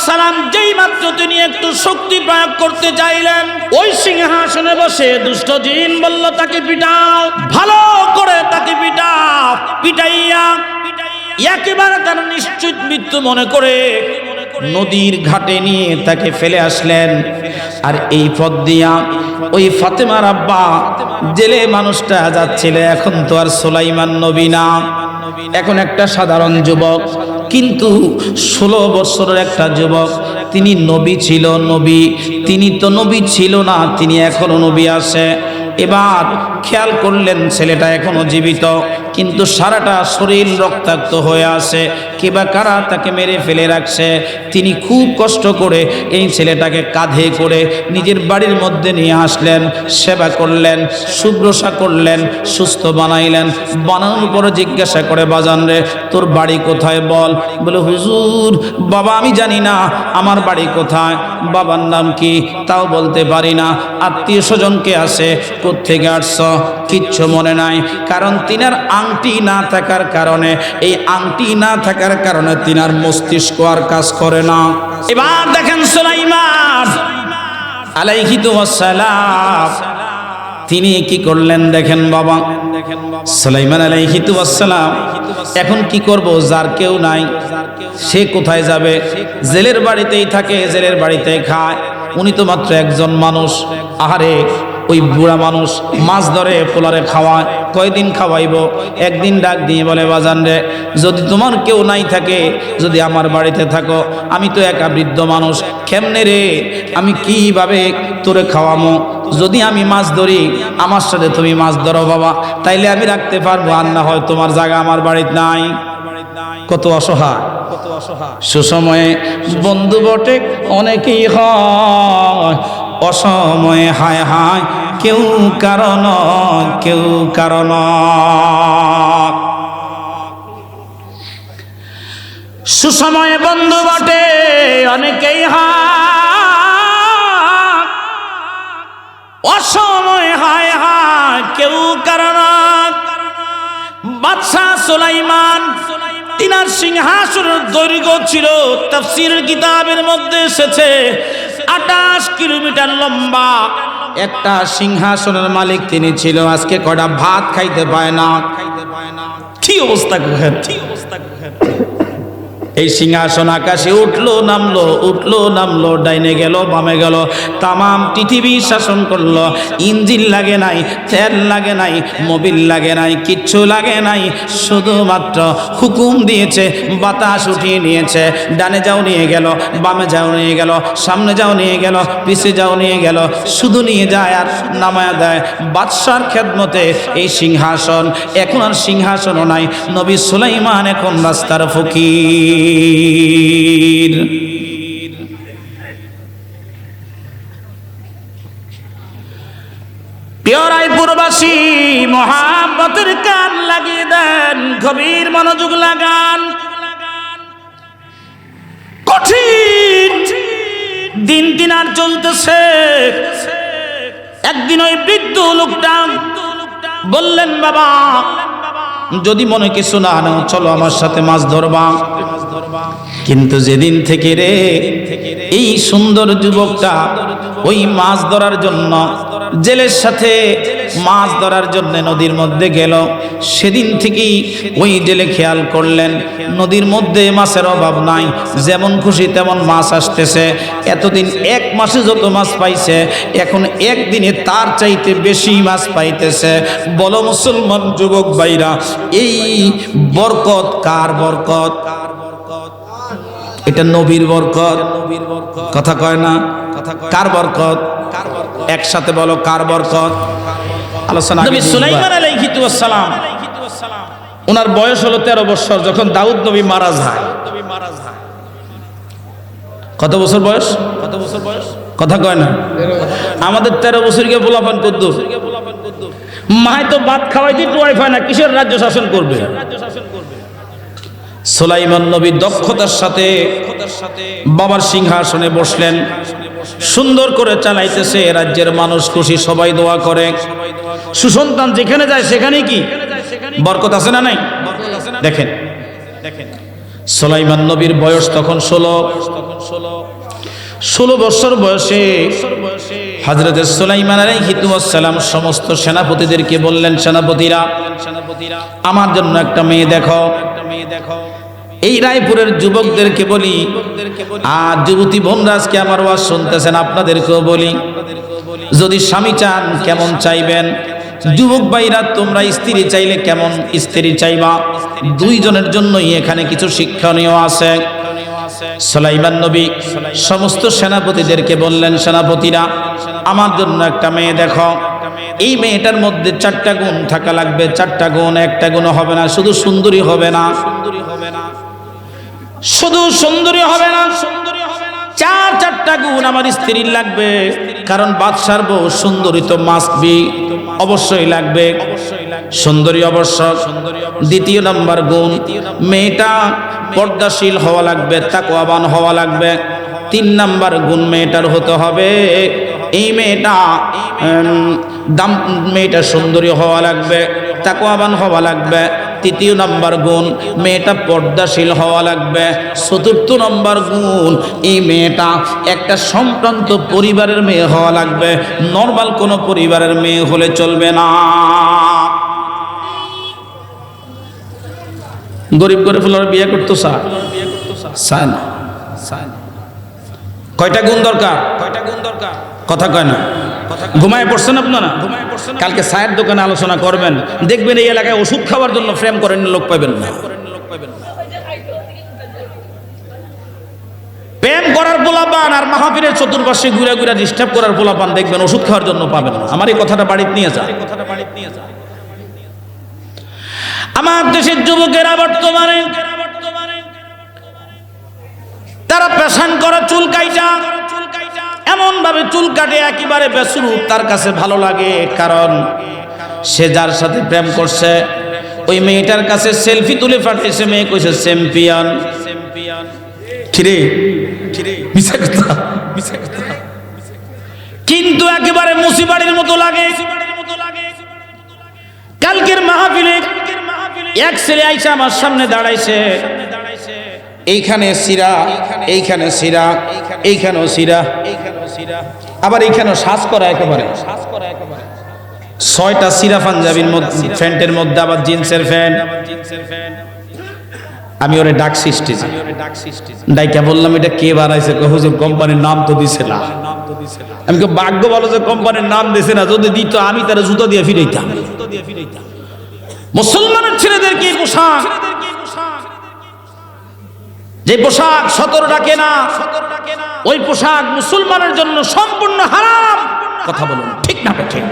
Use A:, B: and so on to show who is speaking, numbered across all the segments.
A: সালাম যেই মাত্র তিনি একটু শক্তি প্রয়োগ করতে চাইলেন, ওই সিংহাসনে বসে দুষ্ট জিন বলল তাকে পিটাও, ভালো করে তাকে পিটাও। পিটাইয়া একেবারে তার নিশ্চিত মৃত্যু মনে করে নদীর ঘাটে নিয়ে তাকে ফেলে আসলেন। আর এই পথ দিয়া ওই ফাতেমার আব্বা জেলে মানুষটা যাচ্ছিল। এখন তো আর সুলাইমান নবী না, এখন একটা সাধারণ যুবক, কিন্তু 16 বছরের একটা যুবক। তিনি নবী ছিল, নবী তিনি তো নবী ছিল না, তিনি এখনো নবী আছে। এবার খেয়াল করলেন ছেলেটা এখনো জীবিত, কিন্তু সারাটা শরীর রক্তাক্ত হয়ে আছে। কিবা কারা তাকে মেরে ফেলে রাখছে। তিনি খুব কষ্ট করে এই ছেলেটাকে কাঁধে করে নিজের বাড়ির মধ্যে নিয়ে আসলেন, সেবা করলেন, শুশ্রূষা করলেন, সুস্থ বানাইলেন। বানানোর পরে জিজ্ঞাসা করে, বাজান রে তোর বাড়ি কোথায় বল। বলে, হুজুর বাবা আমি জানি না আমার বাড়ি কোথায়, বাবার নাম কি তাও বলতে পারি না, আত্মীয় স্বজন কে আছে, কোত্থেকে আসছ কিচ্ছু মনে নাই। কারণ তিনার আংটি না থাকার কারণে, এই আংটি না থাকার কারণে তিনার মস্তিষ্ক আর কাজ করে না। এবার দেখেন সুলাইমান আলাইহি ওয়াসসালাম তিনি কি করলেন দেখেন বাবা। সুলাইমান আলাইহি ওয়াসসালাম এখন কি করব, যার কেউ নাই, সে কোথায় যাবে? জেলের বাড়িতেই থাকে, জেলের বাড়িতেই খায়। উনি তো মাত্র একজন মানুষ। আহারে ওই বুড়া মানুষ মাছ ধরে পোলারে খাওয়ায়, কয়দিন খাওয়াইব? একদিন ডাক দিয়ে বলে, বাজান রে যদি তোমার কেউ নাই থাকে, যদি আমার বাড়িতে থাকো, আমি তো একা বৃদ্ধ মানুষ, কেমনে রে আমি কিভাবে তোরে খাওয়ামো? যদি আমি মাছ ধরি, আমার সাথে তুমি মাছ ধরো বাবা, তাইলে আমি রাখতে পারবো, আর না হয় তোমার জায়গা আমার বাড়িতে নাই। কত অসহায়, কত অসহায়। সুসময়ে বন্ধু বটে অনেকেই হয়, অসময়ে হায় হায় কেউ কারণ, কেউ কারণ। সুসময়ে বন্ধু বটে অনেকেই হয়, অসময়ে হায় হায় কেউ কারণ। বাদশাহ সুলাইমান তিনার সিংহাসনের দৈর্ঘ্য ছিল, তাফসীরের কিতাবের মধ্যে এসেছে 28 কিলোমিটার লম্বা। একটা সিংহাসনের মালিক তিনি ছিল, আজকে কয়টা ভাত খাইতে পায় না। কি অবস্থা করেন, কি অবস্থা করেন। এই সিংহাসন আকাশে উঠলো নামলো, উঠলো নামলো, ডাইনে গেল বামে গেল, তামাম পৃথিবী শাসন করলো। ইঞ্জিন লাগে নাই, তেল লাগে নাই, মোবিল লাগে নাই, কিচ্ছু লাগে নাই, শুধুমাত্র হুকুম দিয়েছে, বাতাস উঠিয়ে নিয়েছে। ডানে যাও নিয়ে গেল, বামে যাও নিয়ে গেল, সামনে যাও নিয়ে গেল, পিছে যাও নিয়ে গেল, শুধু নিয়ে যায় আর নামায়া দেয়। বাদশার খেদমতে এই সিংহাসন। এখন আর সিংহাসনও নাই, নবী সুলাইমান এখন রাস্তার ফকির। রায়পুরবাসী মহাব্বতের কান লাগিয়ে দেন, গভীর মনোযোগ লাগান। কঠিন দিন দিন আর চলতেছে। একদিন ওই বৃদ্ধ লোকটা বললেন, বাবা যদি মনে কিছু না নাও, চলো আমার সাথে মাছ ধরবা। কিন্তু যেদিন থেকে রে এই সুন্দর যুবকটা ওই মাছ ধরার জন্য জেলের সাথে মাছ ধরার জন্য নদীর মধ্যে গেল, সেদিন থেকেই ওই জেলে খেয়াল করলেন নদীর মধ্যে মাছের অভাব নাই, যেমন খুশি তেমন মাছ আসতেছে। এতদিন এক মাসে যত মাছ পাইছে, এখন একদিনে তার চাইতে বেশি মাছ পাইতেছে। বলো মুসলমান যুবক ভাইরা, এই বরকত কার বরকত? এটা নবীর বরকত। কথা কয় না, কার বরকত? একসাথে বলো, কার বরকত? আলোচনা। নবী সুলাইমান আলাইহি ওয়াসসালাম, ওনার বয়স হলো 13 বছর যখন দাউদ নবী মারা যায়। কত বছর বয়স? কত বছর বয়স? কথা কয় না। আমাদের 13 বছর গিয়ে পোলাপান কদ্দুর, মায় তো ভাত খাওয়াই দিতে ওয়াইফাই না, কিসের রাজ্য শাসন করবে? সুলাইমান নবী দক্ষতার সাথে বাবার সিংহাসনে বসলেন, সুন্দর করে চালাইতেছে। রাজ্যের মানুষ খুশি, সবাই দোয়া করে। সুসন্তান যেখানে যায় সেখানে কি বরকত আছে না নাই? দেখেন সুলাইমান নবীর বয়স তখন 16, 16 বছর বয়সে হযরত সুলাইমান আলাইহিস সালাম সমস্ত সেনাপতিদেরকে বললেন, সেনাপতিরা আমার জন্য একটা মেয়ে দেখো। এই রায়পুরের যুবকদেরকে বলি, আর যুবতী বোনরা আজকে আমার ওয়াজ শুনতেছেন, আপনাদেরকেও বলি, যদি স্বামী চান কেমন চাইবেন, যুবক ভাইরা তোমরা স্ত্রী চাইলে কেমন স্ত্রী চাইবা, দুইজনের জন্যই এখানে কিছু শিক্ষণীয় আছে। সুলাইমান নবী সমস্ত সেনাপতিদেরকে বললেন, সেনাপতিরা আমার জন্য একটা মেয়ে দেখো। এই মেয়েটার মধ্যে 4টা গুণ থাকা লাগবে, 4টা গুণ, একটা গুণ হবে না। শুধু সুন্দরী হবে না, শুধু সুন্দরী হবে না, 4টা গুণ আমার স্ত্রীর লাগবে। কারণ বাদশার বউ সুন্দরী তো মাস্ট বি, অবশ্যই লাগবে, সুন্দরী আবশ্যক। দ্বিতীয় নম্বর গুণ, মেয়েটা পর্দাশীল হওয়া লাগবে, তাকওয়াবান হওয়া লাগবে। 3 নম্বর গুণ মেয়েটার হতে হবে, এই মেয়েটা সুন্দরী হওয়া লাগবে, তাকওয়াবান হওয়া লাগবে। 3য় নম্বর গুণ, মেয়েটা পর্দাশীল হওয়া লাগবে। 4র্থ নম্বর গুণ, এই মেয়েটা একটা সম্ভ্রান্ত পরিবারের মেয়ে হওয়া লাগবে, নর্মাল কোনো পরিবারের মেয়ে হলে চলবে না। গরিব গরিব ফুলার বিয়ে করতো চায় না। কয়টা গুণ দরকার? কথা কয় না, ঘুমায় পড়ছেন আপনারা? কালকে চায়ের দোকানে আলোচনা করবেন, দেখবেন এই এলাকায় ওষুধ খাওয়ার জন্য ফ্রেম করেন লোক পাবেন না। প্রেম করার পোলাপান আর মাহফিলের চতুর্পাশে ঘুরে ঘুরে ডিস্টার্ব করার পোলাপান দেখবেন ওষুধ খাওয়ার জন্য পাবেন না। আমার এই কথাটা বাড়িতে নিয়ে যায়। আমার দেশের যুবকেরা বর্তমানে তারা পেশান করা চুল কাইটা, এমন ভাবে চুল কাটে একেবারে বেসুরূপ, তার কাছে ভালো লাগে। কারণ সে যার সাথে প্রেম করছে ওই মেয়েটার কাছে সেলফি তুলে পাঠাইছে, মেয়ে কইছে চ্যাম্পিয়ন। খিরে মিছা কথা, কিন্তু একেবারে মুসিবাড়ির মতো লাগে। কালকের মাহফিলে এক ছেলে আইসা আমার সামনে দাঁড়াইছে, এইখানে সিরা, এইখানে সিরা, এইখানেও সিরা, আবার এইখানেও শ্বাস করা একেবারে 6টা সিরা পাঞ্জাবির মধ্যে, প্যান্টের মধ্যে আবার জিন্সের প্যান্ট। আমি ওরে ডাক সৃষ্টি ডাইকা বললাম, এটা কে বানাইছে? হুজুর কোম্পানির নাম তো দিছে না। আমি ভাগ্য ভালো যে কোম্পানির নাম দিছে না, যদি দিত আমি তারা জুতো দিয়ে ফিরাইতাম। মুসলমানের ছেলেদের কি পোশাক, যে পোশাক 17 ডাকে না, ওই পোশাক মুসলমানের জন্য সম্পূর্ণ হারাম। কথা বলুন ঠিক না ঠিক?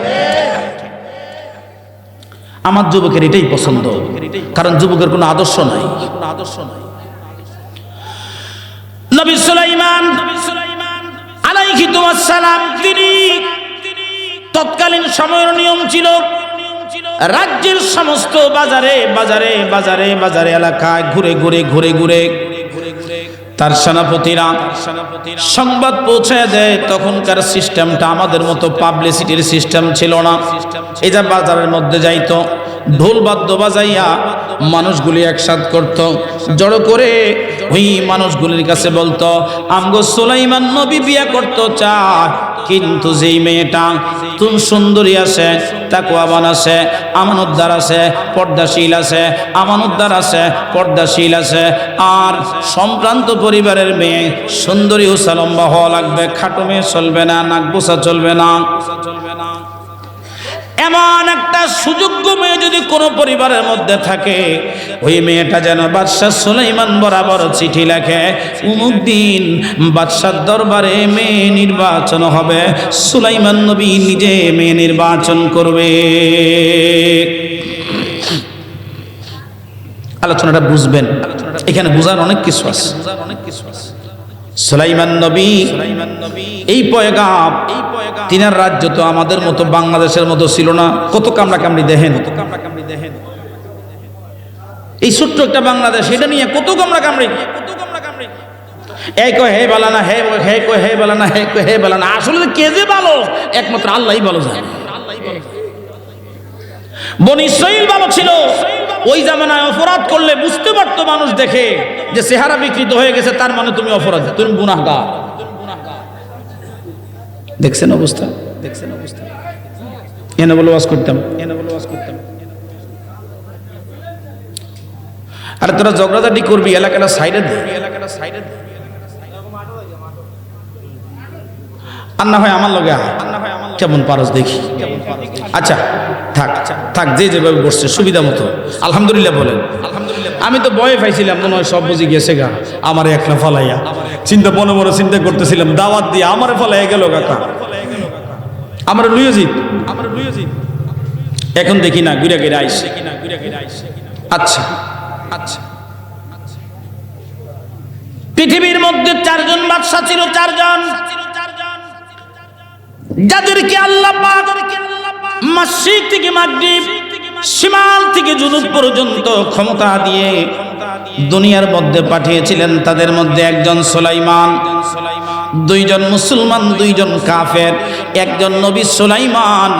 A: আমার যুবকের এটাই পছন্দ, কারণ যুবকের কোনো আদর্শ নাই। নবী সুলাইমান আলাইহিস সালাম তিনি তৎকালীন সময়ের নিয়ম ছিল, রাজ্যের সমস্ত বাজারে বাজারে বাজারে বাজারে এলাকায় ঘুরে ঘুরে ঘুরে ঘুরে তার সেনাপতিরা সংবাদ পৌঁছায় দেয়। তখনকার সিস্টেমটা আমাদের মতো পাবলিসিটির সিস্টেম ছিল না। এই যে বাজারের মধ্যে যাইতো, ঢোল বাদ্য বাজাইয়া মানুষগুলি একসাথ করত, জড়ো করে ওই মানুষগুলির কাছে বলতো, আমগো সুলাইমান নবী বিয়ে করতে চায়, কিন্তু যেই মেয়েটা তুমি সুন্দরী আছে, তাকওয়াবান আছে, আমানতদার আছে, পর্দাশীল আছে, আমানতদার আছে, পর্দাশীল আছে, আর সম্ভ্রান্ত পরিবারের মেয়ে, সুন্দরী ও লম্বা হওয়া লাগবে, খাটো মেয়ে চলবে না, নাক বোসা চলবে না। এমন একটা সুযোগ্য মেয়ে যদি কোনো পরিবারের মধ্যে থাকে, ওই মেয়েটা যেন বাদশাহ সুলাইমান বরাবর চিঠি লেখে, অমুক দিন বাদশার দরবারে মেয়ে নির্বাচন হবে, সুলাইমান নবী নিজে মেয়ে নির্বাচন করবে। আলোচনাটা বুঝবেন, এখানে বুঝার অনেক কিছু আছে। সুলাইমান নবী এই পয়গাম, তিনার রাজ্য তো আমাদের মতো বাংলাদেশের মতো ছিল না। কত কামড়া কামড়ি দেখেন, এই ছোট্ট একটা বাংলাদেশ, এটা নিয়ে কত কামড়া কামড়ি। এই কয় হে বালা না, হে হে কয় হে বালা না, হে কয় হে বালা না। আসলে কে যে ভালো একমাত্র আল্লাহই ভালো জানে। বনি ইসরাইল ভালো ছিল, ওই জামানায় অপরাধ করলে বুঝতে পারতো মানুষ দেখে যে চেহারা বিকৃত হয়ে গেছে, তার মানে তুমি অপরাধী, তুমি গুনাহগার। দেখছেন অবস্থা, দেখছেন অবস্থা। এনে বলে ওয়াজ করতাম, এনে বলে ওয়াজ করতাম। আরে তোরা ঝগড়াঝাটি করবি, এলাকাটা সাইডে দে, এলাকাটা সাইডে দে। আর না হয় আমার লগে আয়, কেমন পারস দেখি। আচ্ছা থাক থাক, যে যেভাবে বসছে সুবিধা মতো আলহামদুলিল্লাহ বলেন। আমি তো ভয়ে পাইছিলাম, মনে হয় সব বুঝি গেছে গা, আমার একলা ফলাইয়া। চিন্তা মনে মনে চিন্তা করতেছিলাম, দাওয়াত দিয়ে আমার ফলাইয়া গেল কাকা, আমার লুইজিত, আমার লুইজিত। এখন দেখি না ঘুরে ঘিরে আইসে। আচ্ছা আচ্ছা, পৃথিবীর মধ্যে চারজন বাদশা ছিল, চারজন, যাদেরকে আল্লাহ পাক মাশরিক থেকে মাগরিব, শিমাল থেকে জুনুব পর্যন্ত ক্ষমতা দিয়ে দুনিয়ার মধ্যে পাঠিয়েছিলেন। তাদের মধ্যে একজন সুলাইমান, দুইজন মুসলমান, দুইজন কাফের। একজন নবী সুলাইমান,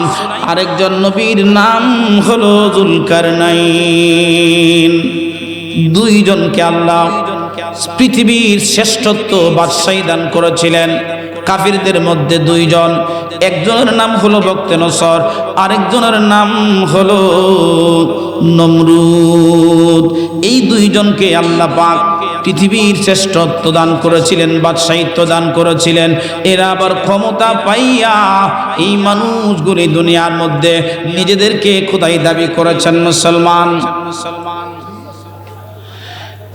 A: আরেকজন নবীর নাম হলো যুলকারনাইন। দুইজনকে আল্লাহ পৃথিবীর শ্রেষ্ঠত্ব বাদশাহী দান করেছিলেন। কাফিরদের মধ্যে দুইজন, একজনের নাম হলো বক্তেনসর, আরেকজনের নাম হলো নমরুদ। এই দুইজনকে আল্লাহ পাক পৃথিবীর শ্রেষ্ঠত্ব দান করেছিলেন, বাদশাহিত্ব দান করেছিলেন। এরা আবার ক্ষমতা পাইয়া এই মানুষগুলি দুনিয়ার মধ্যে নিজেদেরকে খোদাই দাবি করেছেন মুসলমান।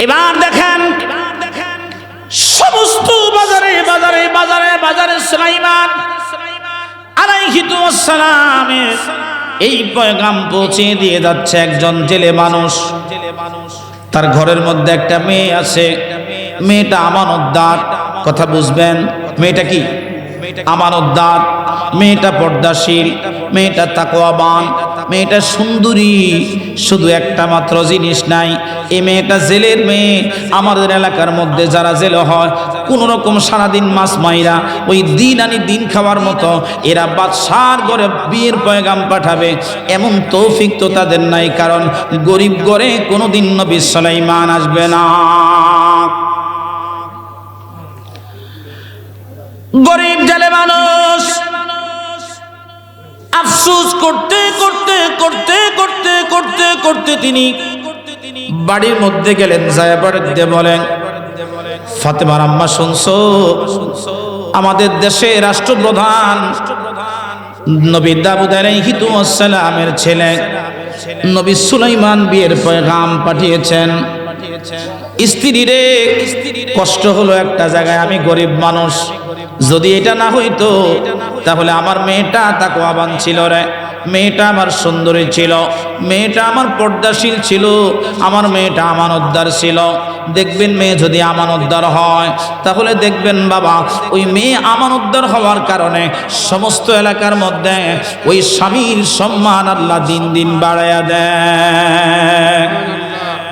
A: এবার দেখেন সমস্ত বাজারে বাজারে বাজারে বাজারে সুলাইমান আলাইহিস সালামের এই পয়গাম পৌঁছে দিয়ে যাচ্ছে একজন জেলে মানুষ। তার ঘরের মধ্যে একটা মেয়ে আছে, মেয়েটা আমানতদার। কথা বুঝবেন, মেয়েটা কি আমানতদার, মেয়েটা পর্দাশীল, মেয়েটা তাকওয়াবান, মেয়েটা সুন্দরী। শুধু একটা মাত্র জিনিস নাই, এই মেয়েটা জেলের মেয়ে। আমাদের এলাকার মধ্যে যারা জেলে হয়, কোন রকম সারাদিন মাছ মাইরা ওই দিন আনি দিন খাওয়ার মতো এরা বাদশার ঘরে বিয়ের পয়গাম পাঠাবে, এমন তৌফিক তো তাদের নাই। কারণ গরিব ঘরে কোনোদিন নবী সুলাইমান আসবে না। গরিব জেলে মানুষ আফসোস করতে করতে করতে করতে করতে করতে তিনি বাড়ির মধ্যে গেলেন। যায়াবাড়িতে বলেন, ফাতেমার আম্মা শুনছো, আমাদের দেশে রাষ্ট্রপ্রধান নবী দাউদ আলাইহিস সালামের ছেলে নবী সুলাইমান বিয়ের পয়গাম পাঠিয়েছেন। স্ত্রী রে, কষ্ট হলো একটা জায়গায়, আমি গরিব মানুষ, যদি এটা না হইতো তাহলে আমার মেয়েটা তাকওয়াবান ছিল রে, মেয়েটা আমার সুন্দরী ছিল, মেয়েটা আমার পর্দাশীল ছিল, আমার মেয়েটা আমানতদার ছিল। দেখবেন মেয়ে যদি আমানতদার হয় তাহলে দেখবেন বাবা, ওই মেয়ে আমানতদার হওয়ার কারণে সমস্ত এলাকার মধ্যে ওই স্বামীর সম্মান আল্লাহ দিন দিন বাড়াইয়া দেয়।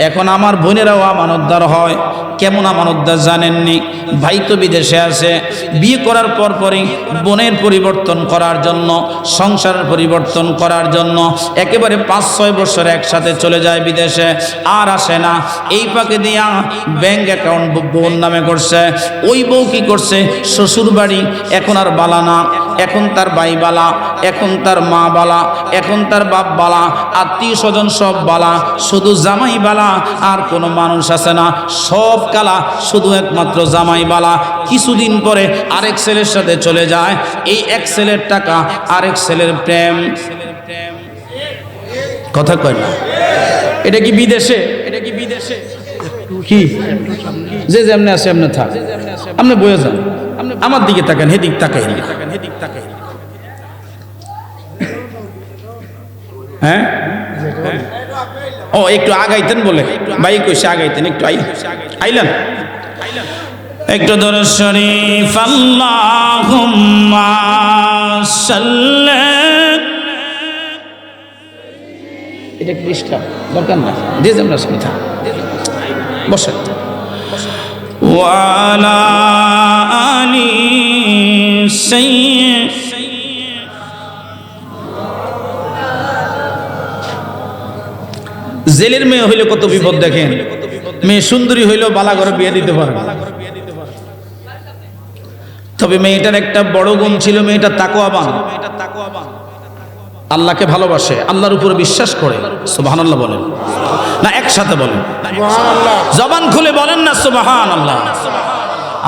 A: এখন আমার বোনেরাও আমানতদার হয়। কেমন আমানতদার জানেননি? ভাই তো বিদেশে আছে, বিয়ে করার পরই বোনের পরিবর্তন করার জন্য, সংসারের পরিবর্তন করার জন্য একেবারে 5-6 বছর একসাথে চলে যায় বিদেশে, আর আসে না। এই ফাঁকে দিয়া ব্যাংক অ্যাকাউন্ট বোন নামে করছে। ওই বউ কি করছে, শ্বশুর বাড়ি এখন আর বালা না, এখন তার ভাই বালা, এখন তার মা বালা, এখন তার বাপ বালা, আত্মীয় স্বজন সব বালা, শুধু জামাই বালা, আর কোনো মানুষ আছে না, সব কালা, শুধু একমাত্র জামাই বালা। কিছুদিন পরে আরেক ছেলের সাথে চলে যায়। এই এক ছেলের টাকা, আরেক ছেলের প্রেম। কথা কয় না? এটা কি বিদেশে? এটা কি বিদেশে? কি যে যেমনে আছে এমনি থাক, আপনি বয়ে যান, আমার দিকে তাকান, হেদিক তাকাই, হেদিক তাকাই। হ্যাঁ, ও একটু আগাইতেন বলে ভাই কইছে, আগাইতেন একটু, আইলেন একটু দরুদ শরীফ। আল্লাহুম্মা সাল্লি, এটা পৃষ্ঠা দরকার না, যে আমরা শুনতা বসেন। ওয়ালা আলি সাইয়্যিদ, জেলের মেয়ে হইলে কত বিপদ দেখেন। মেয়ে সুন্দরী হইলেও বালা ঘরে বিয়ে দিতে পারে না। তবে মেয়েটার একটা বড় গুণ ছিল, মেয়েটা তাকওয়াবান, আল্লাহকে ভালোবাসে, আল্লাহর উপরে বিশ্বাস করে। সুবহানাল্লাহ বলেন না, একসাথে বলেন, জবান খুলে বলেন না সুবহানাল্লাহ।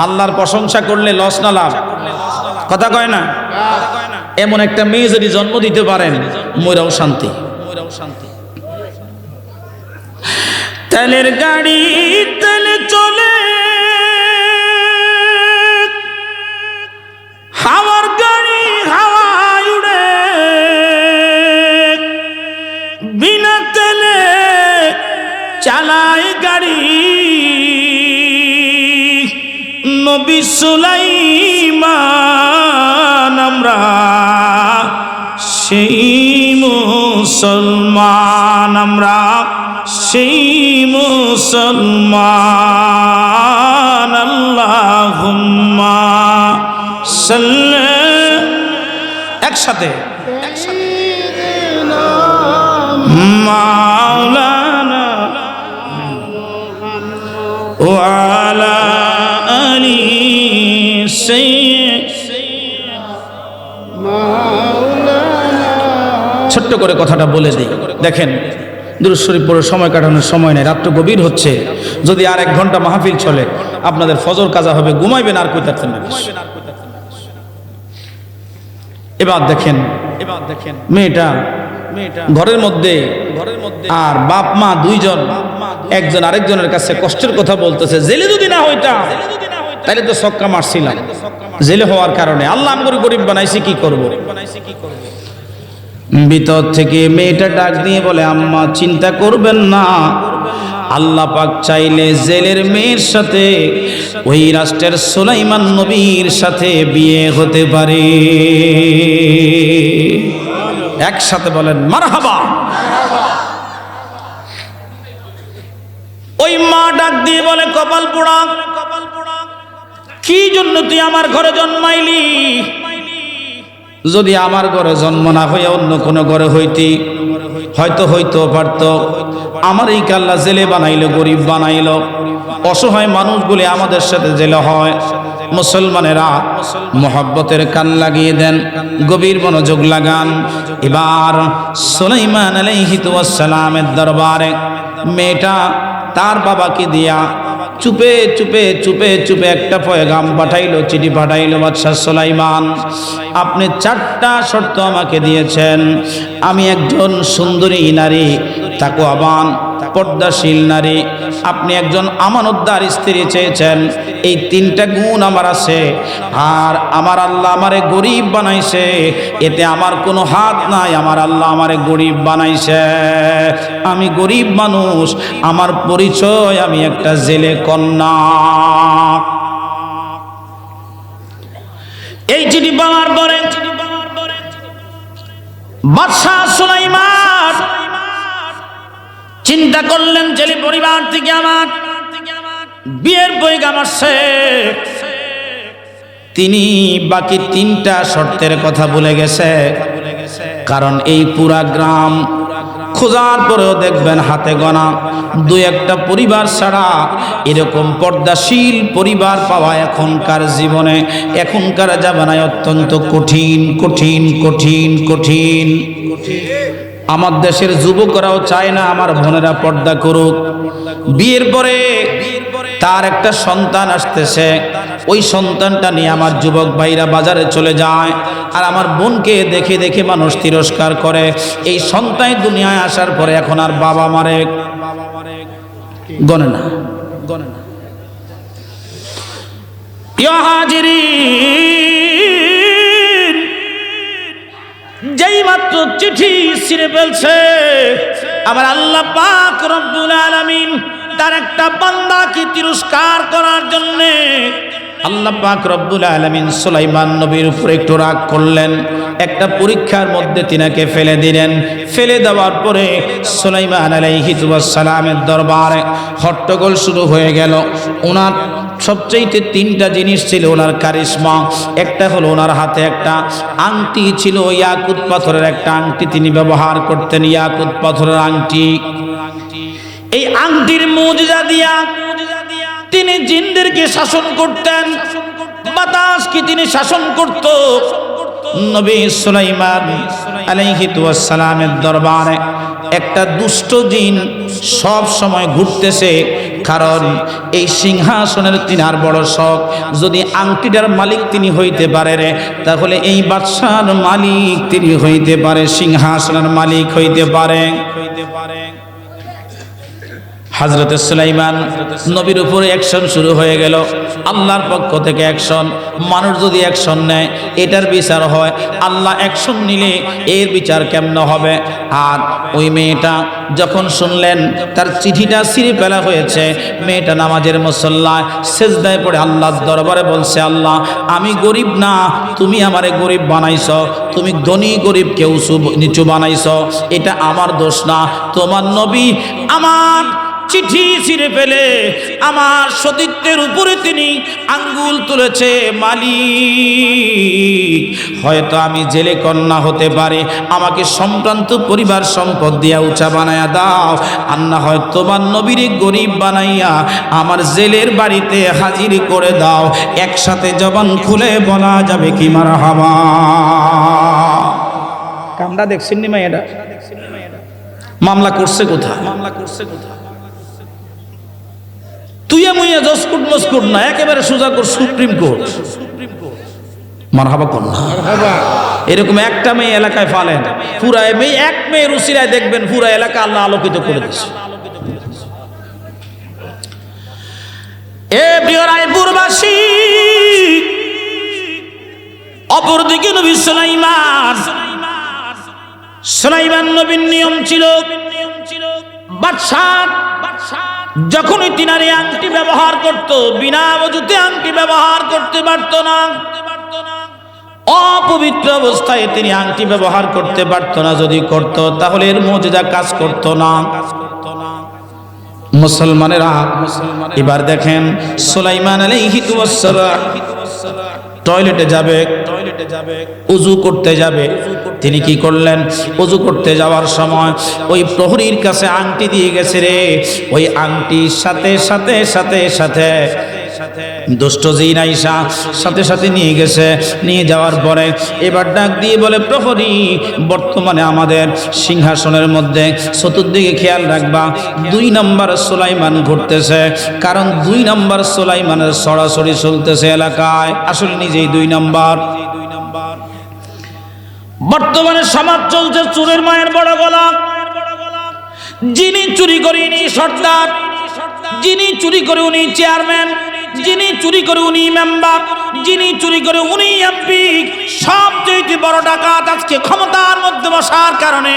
A: আল্লাহর প্রশংসা করলে লস না লাভ? কথা কয় না? এমন একটা মেয়ে যদি জন্ম দিতে পারেন, ময়রাও শান্তি। তেলের গাড়ি তেলে চলে, হাওয়ার গাড়ি হাওয়ায় উড়ে, বিনা তেলে চালায় গাড়ি নবী সুলাইমান। আমরা সেই মুসলমান, আমরা সেই মুসলমান। আল্লাহুম্মা সাল্লি, একসাথে মাওলানা ওয়া আলা আলি সাইয়্যিদিনা। ছোট্ট করে কথাটা বলে দিই, দেখেন দুরূদ শরীফ পড়ে সময় কাটানোর সময় নেই, রাত্র গভীর হচ্ছে। যদি আর 1 ঘন্টা মাহফিল চলে, আপনাদের ফজর কাজা হবে, ঘুমাইবেন আর কই থাকতেন না। এবার দেখেন মেয়েটা ঘরের মধ্যে আর বাপ মা দুইজন, একজন আরেকজনের কাছে কষ্টের কথা বলতেছে। জেলে যদি না হইতাম তাহলে তো ছক্কা মারছিলাম, জেলে হওয়ার কারণে আল্লাহ আমাকে গরিব বানাইছে, কি করব। ভিতর থেকে মেয়েটা ডাক দিয়ে বলে, আম্মা চিন্তা করবেন না, আল্লাহ পাক চাইলে জেলের মেয়ের সাথে ওই রাষ্ট্রের সুলাইমান নবীর সাথে বিয়ে হতে পারে। একসাথে বলেন মারহাবা। ওই মা ডাক দিয়ে বলে, কপাল পোড়া, কি জন্য তুই আমার ঘরে জন্মাইলি? যদি আমার ঘরে জন্ম না হইয়া অন্য কোনো ঘরে হইতি, হয়তো হইতো পারত। আমার এই কাল্লা জেলে বানাইলো, গরিব বানাইলো। অসহায় মানুষগুলি আমাদের সাথে জেলে হয়। মুসলমানেরা মোহাব্বতের কান লাগিয়ে দেন, গভীর মনোযোগ লাগান। এবার সুলাইমান আলাইহিস সালামের দরবারে মেয়েটা তার বাবাকে দিয়া চুপে চুপে চুপে চুপে একটা পয়গাম পাঠাইলো, চিঠি পাঠাইলো। বাদশা সুলাইমান, আপনি 4টা শর্ত আমাকে দিয়েছেন। আমি একজন সুন্দরী নারী, তাকওয়াবান, পর্দাশীল নারী। আপনি একজন আমানতদার স্ত্রী চেয়েছেন। এই 3টা গুণ আমার আছে। আর আমার আল্লাহ আমারে গরিব বানাইছে, এতে আমার কোনো হাত নাই। আমার আল্লাহ আমারে গরিব বানাইছে, আমি গরিব মানুষ। আমার পরিচয়, আমি একটা জেলে কন্যা। এই চিঠি পাওয়ার পরে বাদশা সুলাইমান চিন্তা করলেন, জেলে পরিবার থেকে আমার বিয়ের পয়গাম আসছে। তিনি বাকি 3টা শর্তের কথা ভুলে গেছে। কারণ এই পুরা গ্রাম খোঁজার পরেও দেখবেন হাতে গোনা 2-1টা পরিবার ছাড়া এরকম পর্দাশীল পরিবার পাওয়া এখনকার জীবনে, এখনকার জামানায় অত্যন্ত কঠিন কঠিন কঠিন কঠিন। আমার দেশের যুবকরাও চায় না আমার বোনেরা পর্দা করুক। বিয়ের পরে তার একটা সন্তান আসতেছে, ওই সন্তানটা নিয়ে আমার যুবক ভাইরা বাজারে চলে যায়, আর আমার বোনকে দেখে দেখে মানুষ তিরস্কার করে। এই সন্তান দুনিয়ায় আসার পরে এখন আর বাবা মারে গনে না। যেই মাত্র চিঠি ছিঁড়ে ফেলছে, আমার আল্লাহ পাক রব্বুল আলামিন তার একটা বান্দাকে তিরস্কার করার জন্য আল্লাহ পাক রব্বুল আলামিন সুলাইমান নবীর উপর একটু রাগ করলেন। একটা পরীক্ষার মধ্যে তিনাকে ফেলে দিলেন। ফেলে দেওয়ার পরে সুলাইমান আলাইহিস সালামের দরবারে হট্টগোল শুরু হয়ে গেল। ওনার সবচেয়ে 3টা জিনিস ছিল ওনার কারিশমা। একটা হলো ওনার হাতে একটা আংটি ছিল, ইয়াকুত পাথরের একটা আংটি তিনি ব্যবহার করতেন, ইয়াকুত পাথরের আংটি। এই আংটির মুজিজা দিয়া তিনি জিনদেরকে শাসন করতেন, বাতাসকে তিনি শাসন করত। নবী সুলাইমান আলাইহিস সালামের দরবারে একটা দুষ্ট জিন সব সময় ঘুরতেছে, কারণ এই সিংহাসনের তিনার বড় শখ। যদি আংটিটার মালিক তিনি হইতে পারে রে, তাহলে এই বাদশার মালিক তিনি হইতে পারে, সিংহাসনের মালিক হইতে পারে। হযরত সুলাইমান নবীর উপরে অ্যাকশন শুরু হয়ে গেল। আল্লাহর পক্ষ থেকে অ্যাকশন। মানুষ যদি অ্যাকশন নেয় এটার বিচার হয়, আল্লাহ অ্যাকশন নিলে এর বিচার কেমন হবে? আর ওই মেয়েটা যখন শুনলেন তার চিঠিটা ছিঁড়ে ফেলা হয়েছে, মেয়েটা নামাজের মুসল্লায় সেজদায় পড়ে আল্লাহর দরবারে বলছে, আল্লাহ আমি গরিব না, তুমি আমারে গরিব বানাইছো, তুমি ধনী গরিবকে নিচু বানাইছো, এটা আমার দোষ না। তোমার নবী আমার চিঠি ছিঁড়ে ফেলে আমার সতীত্বের উপরে তিনি আঙ্গুল তুলেছে। মালিক, হয়তো আমি জেলে কন্যা হতে পারে, আমাকে সম্ভ্রান্ত পরিবার সম্পদ দিয়া উঁচা বানায়া দাও, আর না হয় তোমার নবীরে গরিব বানাইয়া আমার জেলের বাড়িতে হাজির করে দাও। একসাথে জবান খুলে বলা যাবে কি মারহাবা। কামটা দেখছেন নি মেয়েটা? মামলা করছে কোথায়? তুইয়া মুইয়া জজকুট মজকুট না, একেবারে সোজা কর সুপ্রিম কোর্ট। মারহাবা কোন না? এরকম একটা মেয়ে এলাকায় ফালেন, পুরা মেয়ে এক মেয়ের উসিলায় দেখবেন পুরা এলাকা আল্লাহ আলোকিত করে দিচ্ছে। এ প্রিয় রায়পুরবাসী, অপরদিকে নবী সুলাইমান নবীর নিয়ম ছিল, বাদশা যখনই তিনারে আংটি ব্যবহার করত, বিনা ওযুতে আংটি ব্যবহার করতে পারত না। অপবিত্র অবস্থায় তিনি আংটি ব্যবহার করতে পারত না। যদি করত তাহলে এর মুজিজা কাজ করত না। মুসলমানেরা এবার দেখেন, সুলাইমান আলাইহিস সালাম টয়লেটে যাবে, উযু করতে যাবে। তিনি কি করলেন? উযু করতে যাওয়ার সময় ওই প্রহরীর কাছে আংটি দিয়ে গেছে রে। ওই আংটির সাথে সাথে সাথে সাথে দুষ্ট জিন আইসা সাথে সাথে নিয়ে গেছে। নিয়ে যাওয়ার পরে এবার ডাক দিয়ে বলে, প্রহরী, বর্তমানে আমাদের সিংহাসনের মধ্যে চতুর্দিকে খেয়াল রাখবা, 2 নম্বর সুলাইমান ঘুরতেছে। কারণ 2 নম্বর সুলাইমানের সরাসরি চলতেছে এলাকায়, আসলে নিজেই 2 নম্বর। বর্তমানে সমাজ চলছে চোরের মায়ের বড় গলা। যিনি চুরি করে উনি সর্দার, যিনি চুরি করে উনি চেয়ারম্যান, যিনি চুরি করে উনি মেম্বার, যিনি চুরি করে উনি এমপি। সবচেয়ে বড় ডাকাত আজকে ক্ষমতার মধ্যে বসার কারণে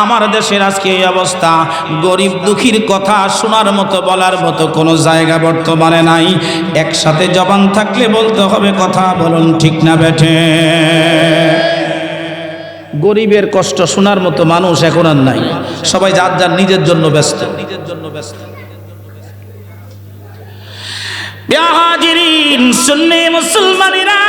A: আমার দেশের আজকে এই অবস্থা। গরিব দুঃখীর কথা শোনার মতো, বলার মতো কোনো জায়গা বর্তমানে নাই। একসাথে জবান থাকলে বলতে হবে কথা বলুন, ঠিক না বেঠে? গরিবের কষ্ট শোনার মতো মানুষ এখন আর নাই, সবাই যার যার নিজের জন্য ব্যস্ত। হাজিরিন, সুন্নি মুসলমানেরা,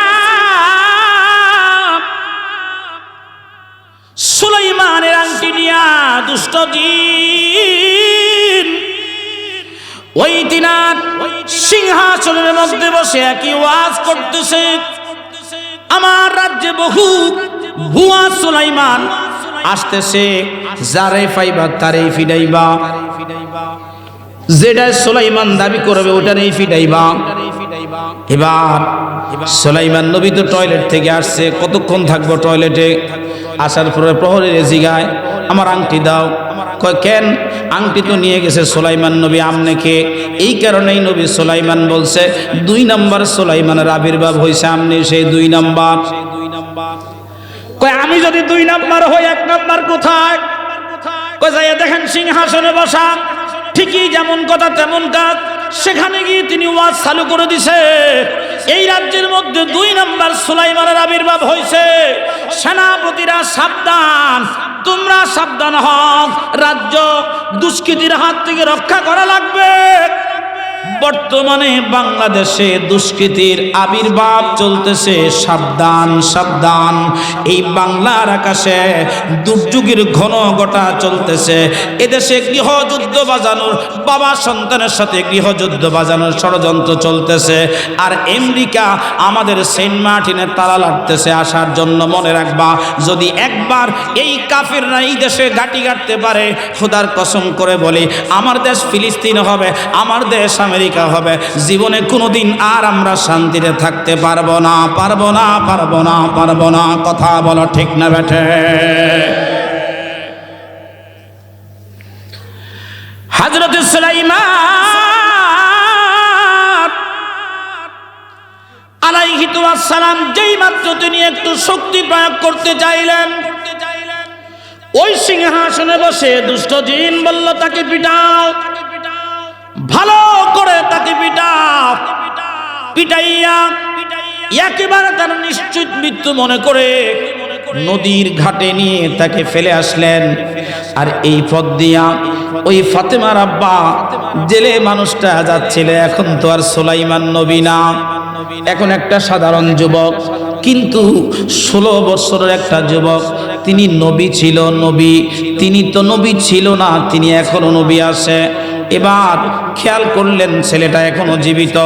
A: সুলাইমানের আংটি নিয়া দুষ্ট জিন ওই তিনার সিংহাসনের মধ্যে বসে একই ওয়াজ করতেছে, আমার রাজ্যে বহু ভুয়া সুলাইমান আসতেছে, যারে পাইবা তারে ফিডাইবা, যেটা সুলাইমান দাবি করবে ওটারই ফিডাইবা। এবার সুলাইমান নবী তো টয়লেট থেকে আসছে, কতক্ষণ থাকবো টয়লেটে? আসার পরে প্রহরীরে জিগায়, আমার আংটি দাও। কয় কেন? আংটি তো নিয়ে গেছে সুলাইমান নবী, আমনেকে। এই কারণেই নবী সুলাইমান বলছে 2 নম্বর সুলাইমানের আবির্ভাব হয়েছে, আমনি সেই 2 নম্বর। কয় আমি যদি 2 নম্বর হই, 1 নম্বর কোথায়? কয় যাইয়া দেখেন সিংহাসনে বসা। ঠিকই যেমন কথা তেমন কাজ। সেখানে গিয়ে তিনি ওয়াজ চালু করে দিছে, এই রাজ্যের মধ্যে 2 নম্বর সুলাইমানের আবির্ভাব হয়েছে। সেনাপতিরা সাবধান, তোমরা সাবধান হও, রাজ্য দুষ্কৃতীর হাত থেকে রক্ষা করা লাগবে। বর্তমানে বাংলাদেশে দুষ্কৃতির আবির্ভাব চলতেছে। সাবধান সাবধান, এই বাংলার আকাশে দুর্যোগের ঘন ঘটা চলতেছে। এদেশে গৃহযুদ্ধ বাজানোর, বাবা সন্তানের সাথে গৃহযুদ্ধ বাজানোর ষড়যন্ত্র চলতেছে। আর আমেরিকা আমাদের সেন্ট মার্টিনে তালা লাগতেছে আসার জন্য। মনে রাখবা, যদি একবার এই কাফিররা এই দেশে ঘাঁটি গাড়তে পারে, খোদার কসম করে বলি, আমার দেশ ফিলিস্তিন হবে, আমার দেশ আমেরিকা হবে। জীবনে কোনোদিন আর আমরা শান্তিতে থাকতে পারবো না, পারবো না, পারবো না, পারবো না। কথা বলো ঠিক না বেঠে? হযরত সুলাইমান আলাইহিস সালাম যেই মাত্র তিনি একটু শক্তি প্রয়োগ করতে চাইলেন, ওই সিংহাসনে বসে দুষ্ট জিন বলল, তাকে পিটাও, ভালো করে তাকে পিটাও। পিটাইয়া একেবারে তার নিশ্চিত মৃত্যু মনে করে নদীর ঘাটে নিয়ে তাকে ফেলে আসলেন। আর এই পথ দিয়া ওই ফাতেমার আব্বা জেলে মানুষটা যাচ্ছিল। এখন তো আর সুলাইমান নবী না, এখন একটা সাধারণ যুবক, কিন্তু 16 বছরের একটা যুবক। তিনি নবী ছিল, নবী তিনি তো নবী ছিল না, তিনি এখনো নবী আছে। এবার খেয়াল করলেন ছেলেটা এখনো জীবিত,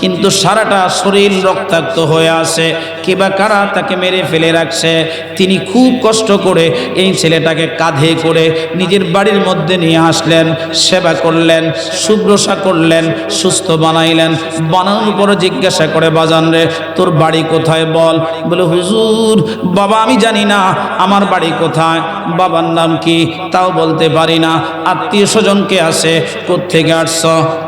A: কিন্তু সারাটা শরীর রক্তাক্ত হয়ে আছে। কিবা কারা তাকে মেরে ফেলে রাখছে। তিনি খুব কষ্ট করে এই ছেলেটাকে কাঁধে করে নিজের বাড়ির মধ্যে নিয়ে আসলেন, সেবা করলেন, শুশ্রূষা করলেন, সুস্থ বানাইলেন। বানানোর পরে জিজ্ঞাসা করে, বাজান রে, তোর বাড়ি কোথায় বল? বলে, হুজুর বাবা আমি জানি না আমার বাড়ি কোথায়, বাবার নাম কি তাও বলতে পারি না, আত্মীয় স্বজন কে আছে, কোত্থেকে আসছ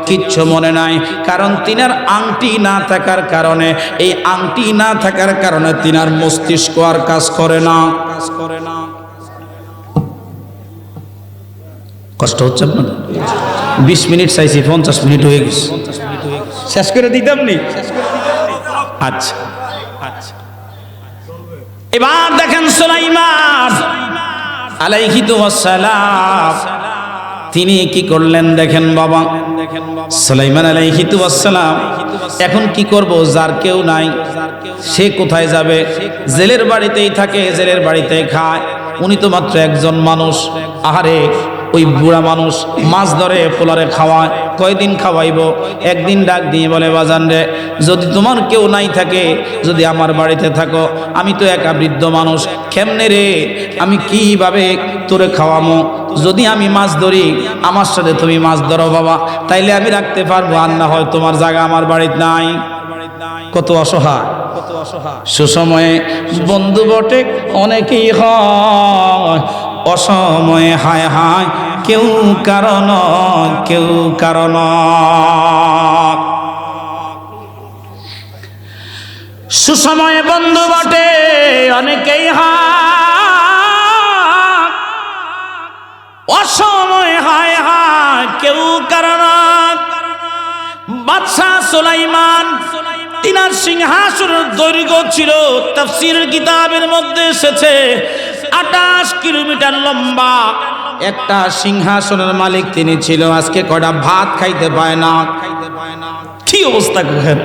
A: কিচ্ছু মনে নাই। কারণ তিনার আংটি না থাকার কারণে, এই আংটি না থাকার কারণে তিনার মস্তিষ্ক আর কাজ করে না। কষ্ট হচ্ছে আপনাদের? 20 মিনিট চাইছি, 50 মিনিট হয়ে গেছে, শেষ করে দিতাম নি? আচ্ছা আচ্ছা, এবার দেখেন সুলাইমান আলাইহিস সালাম তিনি কি করলেন দেখেন বাবা। সুলাইমান আলাইহিস সালাম এখন কি করব, যার কেউ নাই, সে কোথায় যাবে? জেলের বাড়িতেই থাকে, জেলের বাড়িতেই খায়। উনি তো মাত্র একজন মানুষ। আহারে, ওই বুড়া মানুষ মাছ ধরে পোলারে খাওয়ায়, কয়দিন খাওয়াইবো? একদিন ডাক দিয়ে বলে, বাজান রে, যদি তোমার কেউ নাই থাকে, যদি আমার বাড়িতে থাকো, আমি তো একা বৃদ্ধ মানুষ, কেমনে রে আমি কিভাবে তোরে খাওয়ামো? যদি আমি মাছ ধরি, আমার সাথে তুমি মাছ ধরো বাবা, তাইলে আমি রাখতে পারবো, আর না হয় তোমার জায়গা আমার বাড়িতে নাই। কত অসহায়, কত অসহায়। সুসময়ে বন্ধু বটে অনেকেই হয়, অসময়ে হায় হায় কেউ কারণ, কেউ কারণ। সুসময়ে বন্ধু বটে অনেকেই হয়, অসময়ে হায় হায় কেউ কারণ। বাদশাহ সুলাইমান তিনার সিংহাসনের দৈর্ঘ্য ছিল, তাফসীরের কিতাবের মধ্যে এসেছে 28 কিলোমিটার লম্বা। একটা সিংহাসনের মালিক তিনি ছিল। আজকে কয়টা ভাত খাইতে পায় না। কি অবস্থা করেন?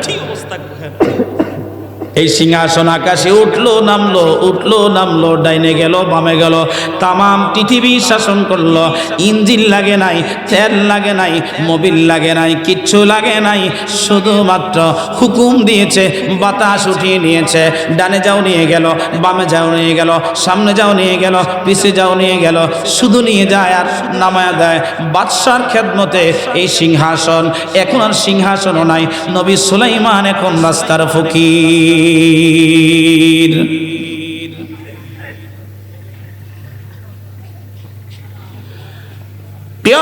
A: এই সিংহাসন আকাশে উঠলো নামলো, উঠলো নামলো, ডাইনে গেল বামে গেল, তামাম পৃথিবী শাসন করলো। ইঞ্জিন লাগে নাই, তেল লাগে নাই, মোবিল লাগে নাই, কিচ্ছু লাগে নাই, শুধুমাত্র হুকুম দিয়েছে, বাতাস উঠিয়ে নিয়েছে। ডানে যাও নিয়ে গেল, বামে যাও নিয়ে গেল, সামনে যাও নিয়ে গেল, পিছে যাও নিয়ে গেল, শুধু নিয়ে যায় আর নামায়া দেয়। বাদশার খেদমতে এই সিংহাসন। এখন আর সিংহাসনও নাই, নবী সুলাইমান এখন রাস্তার ফকির।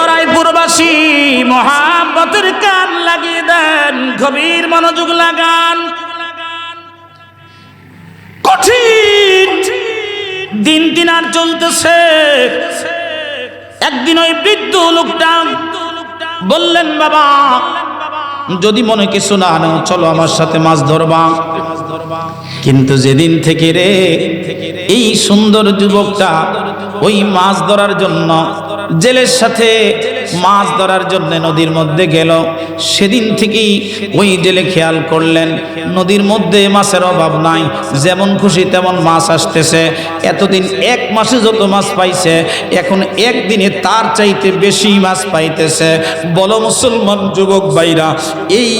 A: রায়পুরবাসী মহাব্বতের কান লাগিয়ে দেন, গভীর মনোযোগ লাগান। কঠিন দিন দিন আর চলতেছে। একদিন ওই বৃদ্ধ লোকটা বললেন, বাবা যদি মনে কিছু না নাও, চলো আমার সাথে মাছ ধরবা। কিন্তু যেদিন থেকে রে এই সুন্দর যুবকটা ওই মাছ ধরার জন্য জেলের সাথে মাছ ধরার জন্য নদীর মধ্যে গেল। সেদিন থেকেই ওই জেলে খেয়াল করলেন নদীর মধ্যে মাছের অভাব নাই, যেমন খুশি তেমন মাছ আসতেছে। এতদিন এক মাসে যত মাছ পাইছে এখন একদিনে তার চাইতে বেশি মাছ পাইতেছে। বলো মুসলমান যুবক ভাইরা, এই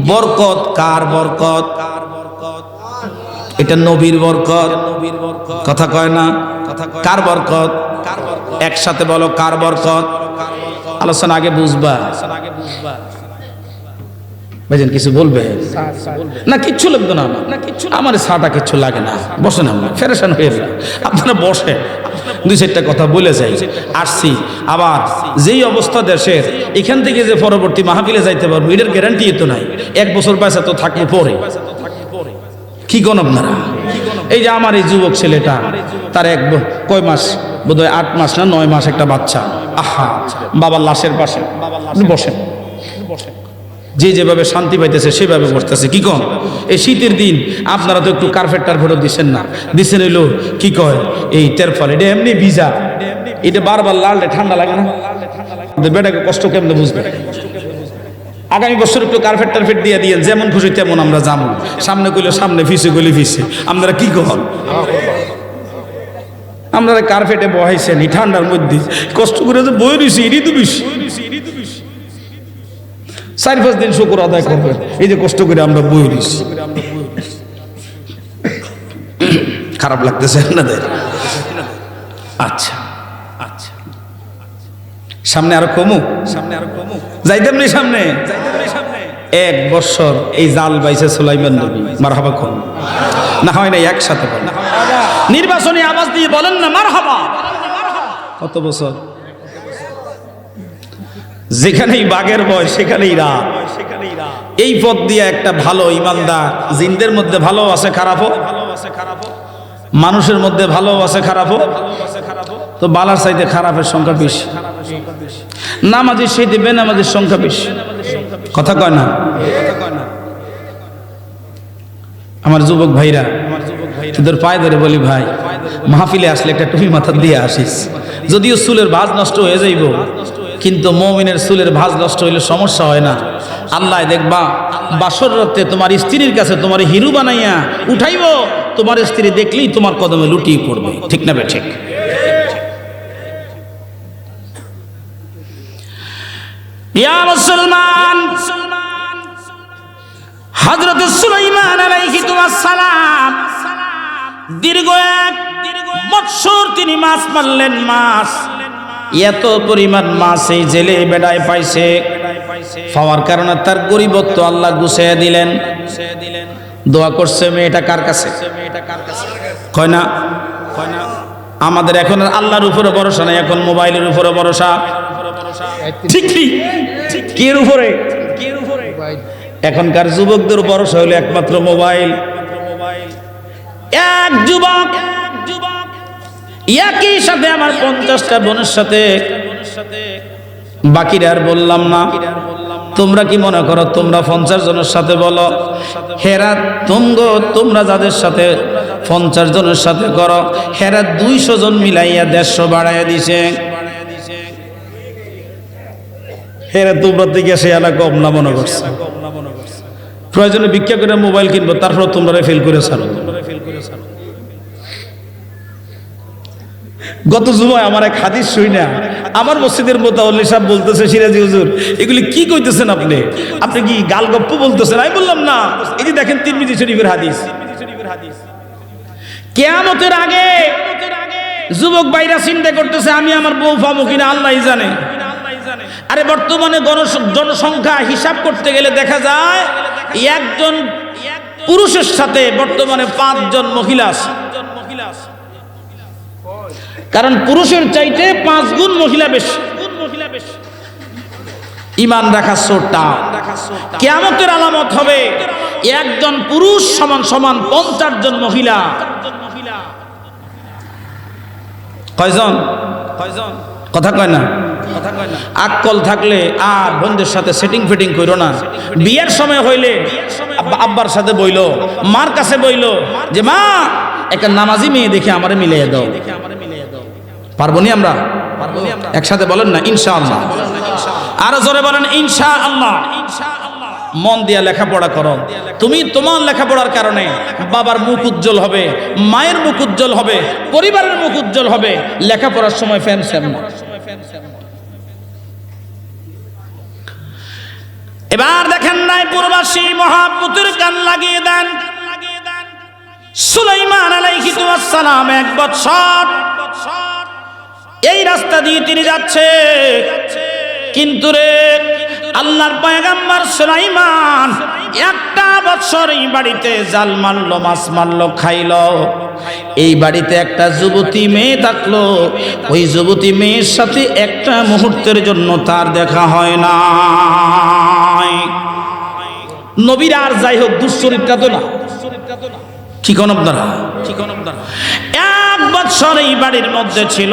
A: বরকত কার বরকত? এটা নবীর বরকত। কথা কয় না? কার বরকত? একসাথে বলো, কার বরকত? আলোচনা আগে বুঝবা। ভাইজান কিছু বলবে না? কিচ্ছু লাগবে না আমার ছাটা, কিচ্ছু লাগে না। বসেন, আমরা ফেরেশান হয়ে যান, আপনারা বসে দুই চারটা কথা বলে যাই। আসছি আবার যেই অবস্থা দেশের, এখান থেকে যে পরবর্তী মাহফিলে যাইতে পারবো এটার গ্যারান্টি তো নাই। 1 বছর পয়সা তো থাকবে পরে। কি কোন আপনারা? এই যে আমার এই যুবক ছেলেটা, তার কয় মাস, বোধহয় 8 মাস না 9 মাস একটা বাচ্চা। আহা, বাবার লাশের পাশে বসেন। যে যেভাবে শান্তি পাইতেছে সেভাবে বসতেছে। কি কম এই শীতের দিন আপনারা তো একটু কার্পেট টার্পেটও দিচ্ছেন না, দিচ্ছেন হইলো কি কয় এই তেরফল, এটা এমনি ভিজা, এটা বারবার লাড়লে ঠান্ডা লাগে না? বেটাকে কষ্ট কেমনে বুঝবে? আগামী বছর একটু কার্পেট টার্পেট দিয়ে দিয়ে যেমন খুশি তেমন আমরা যাবো। সামনে কইলে সামনে, ফিসে কইলে ফিসে। আপনারা কি কন? আপনারা কার্পেটে বহাইছেন এই ঠান্ডার মধ্যে, কষ্ট করে যে বই রয়েছি এটি তো বেশি। 4-5 দিন শুকর আদায় করবেন, এই যে কষ্ট করে আমরা বই রয়েছি। খারাপ লাগতেছে আপনাদের? আচ্ছা আচ্ছা, সামনে আরো কমু, যাইতাম নি সামনে। 1 বছর এই জাল বাইছে সুলাইমান নবী। মারহাবা কোন না হয় না? একসাথে বলেন, নির্বাচনী আওয়াজ দিয়ে বলেন না মারহাবা। কত বছর? যেখানেই বাঘের ভয় সেখানেই রাত। এই পথ দিয়ে একটা ভালো ইমানদার, জিনদের মধ্যে ভালো আছে খারাপও, মানুষের মধ্যে ভালো আছে খারাপও, তো বালার চাইতে খারাপের সংখ্যা বেশি, নামাজের চাইতে বেনামাজের সংখ্যা বেশি। কথা কয় না? আমার যুবক ভাইরা, তোদের পায়ে ধরে বলি ভাই, মাহফিলে আসলে একটা টুপি মাথা দিয়ে আসিস। যদিও চুলের ভাঁজ নষ্ট হয়ে যাইব, কিন্তু মুমিনের চুলের ভাঁজ নষ্ট হইলে সমস্যা হয় না। আল্লাহ দেখবা বাসর রাতে তোমার স্ত্রীর কাছে তোমার হিরু বানাইয়া উঠাইব, তোমার স্ত্রী দেখলেই তোমার কদমে লুটিয়ে পড়বে। ঠিক না বে ঠিক? ইয়া মুসলমান, হযরত সুলাইমান আলাইহিস সালাম দীর্ঘ 1 বৎসর তিনি মাছ মারলেন। মাছ এত পরিমাণ মাছ এই জেলে বেড়ায় পাইছে, পাওয়ার কারণে তার গরিবত্ব আল্লাহ গুছিয়ে দিলেন। দোয়া করছে মেয়েটা কার কাছে? কয় না? আমাদের এখন আল্লাহর উপরে ভরসা নাই, এখন মোবাইলের উপরে ভরসা। ঠিক এর উপরে এখনকার যুবকদের ভরসা হলো একমাত্র মোবাইল। এক যুবক একই সাথে আমার 50টা বোনের সাথে, বাকিরা আর বললাম না। তোমরা কি মনে করো তোমরা 50 জনের সাথে বলো? হেরা তোমরা যাদের সাথে 50 জনের সাথে করো, হেরা 200 জন মিলাইয়া 150 বাড়াইয়া দিছে। হেরা তোমরা থেকে সে এলা কম না মনে করছে। প্রয়োজনে ভিক্ষা করে মোবাইল কিনবো, তারপর তোমরা ফেল করে ছাড়ো। গত জুমায় আমার এক হাদিস শুই না, আমার মসজিদের মোতাওয়াল্লি সাহেব বলতেছে, সিরাজি হুজুর এগুলি কি কইতেছেন আপনি? আপনি কি গাল গপ্প বলতেছেন? আমি বললাম না, এই যে দেখেন তিরমিজি শরীফের হাদিস। কিয়ামতের আগে যুবক ভাইরা চিন্তা করতেছে আমি আমার বউ পাবো কিনা আল্লাহই জানে। আরে বর্তমানে জনসংখ্যা হিসাব করতে গেলে দেখা যায় একজন পুরুষের সাথে বর্তমানে 5 জন মহিলা আছে। কারণ পুরুষের চাইতে 5 গুণ মহিলা বেশি। ঈমান রাখা সোটা কিয়ামতের আলামত হবে, একজন পুরুষ সমান সমান 50 জন মহিলা। কয়জন? কথা কয় না? আকল থাকলে আর বন্ধুদের সাথে সেটিং ফিটিং করো না। বিয়ের সময় হইলে আব্বার সাথে বইলো, মার কাছে বইলো যে মা একটা নামাজি মেয়ে দেখে আমারে মিলিয়ে দাও। পারবো নি আমরা? একসাথে বলেন না ইনশাআল্লাহ। আরো জোরে বলেন ইনশাআল্লাহ। মন দিয়া লেখাপড়া করো। তুমি তোমার লেখাপড়ার কারণে বাবার মুখ উজ্জ্বল হবে, মায়ের মুখ উজ্জ্বল হবে, পরিবারের মুখ উজ্জ্বল হবে। লেখাপড়ার সময় ফ্যান সেম না। এবার দেখেন নাই পূর্বাসী মহাপুতুর কান লাগিয়ে দেন। সুলাইমান আলাইহিস সালাম 1 বছর এই রাস্তা দিয়ে তিনি যাচ্ছে, কিন্তু রে আল্লাহর পয়গম্বর সুলাইমান 1টা বছর এই বাড়িতে জাল মারলো, মাছ মারলো, খাইলো। এই বাড়িতে একটা যুবতী মেয়ে থাকলো, ওই যুবতী মেয়ের সাথে একটা মুহূর্তের জন্য তার দেখা হয় না। নবীর আর যাই হোক দুশ্চরিত্রা তো না, কি কোন আপনারা 1 বছর এই বাড়ির মধ্যে ছিল।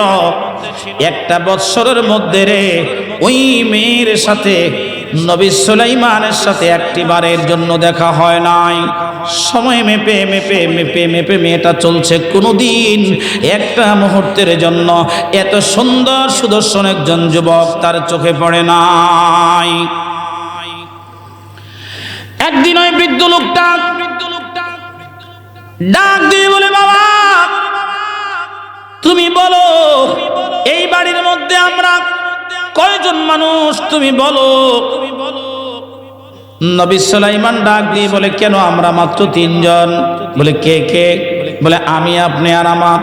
A: 1টা বছরের মধ্যে রে ওই মেয়ের সাথে নবী সুলাইমানের সাথে একটিবারের জন্য দেখা হয় নাই। সময় মেপে মেপে মেপে মেপে মেয়েটা চলছে, কোনোদিন একটা মুহূর্তের জন্য এত সুন্দর সুদর্শন একজন যুবক তার চোখে পড়ে নাই। একদিন ওই বৃদ্ধ লোকটা ডাক দিয়ে বলে, বাবা তুমি বলো এই বাড়ির মধ্যে আমরা কয়জন মানুষ, তুমি বলো। নবী সুলাইমান ডাক দিয়ে বলে, কেন আমরা মাত্র 3 জন। বলে কে কে? বলে আমি, আপনি আর আমার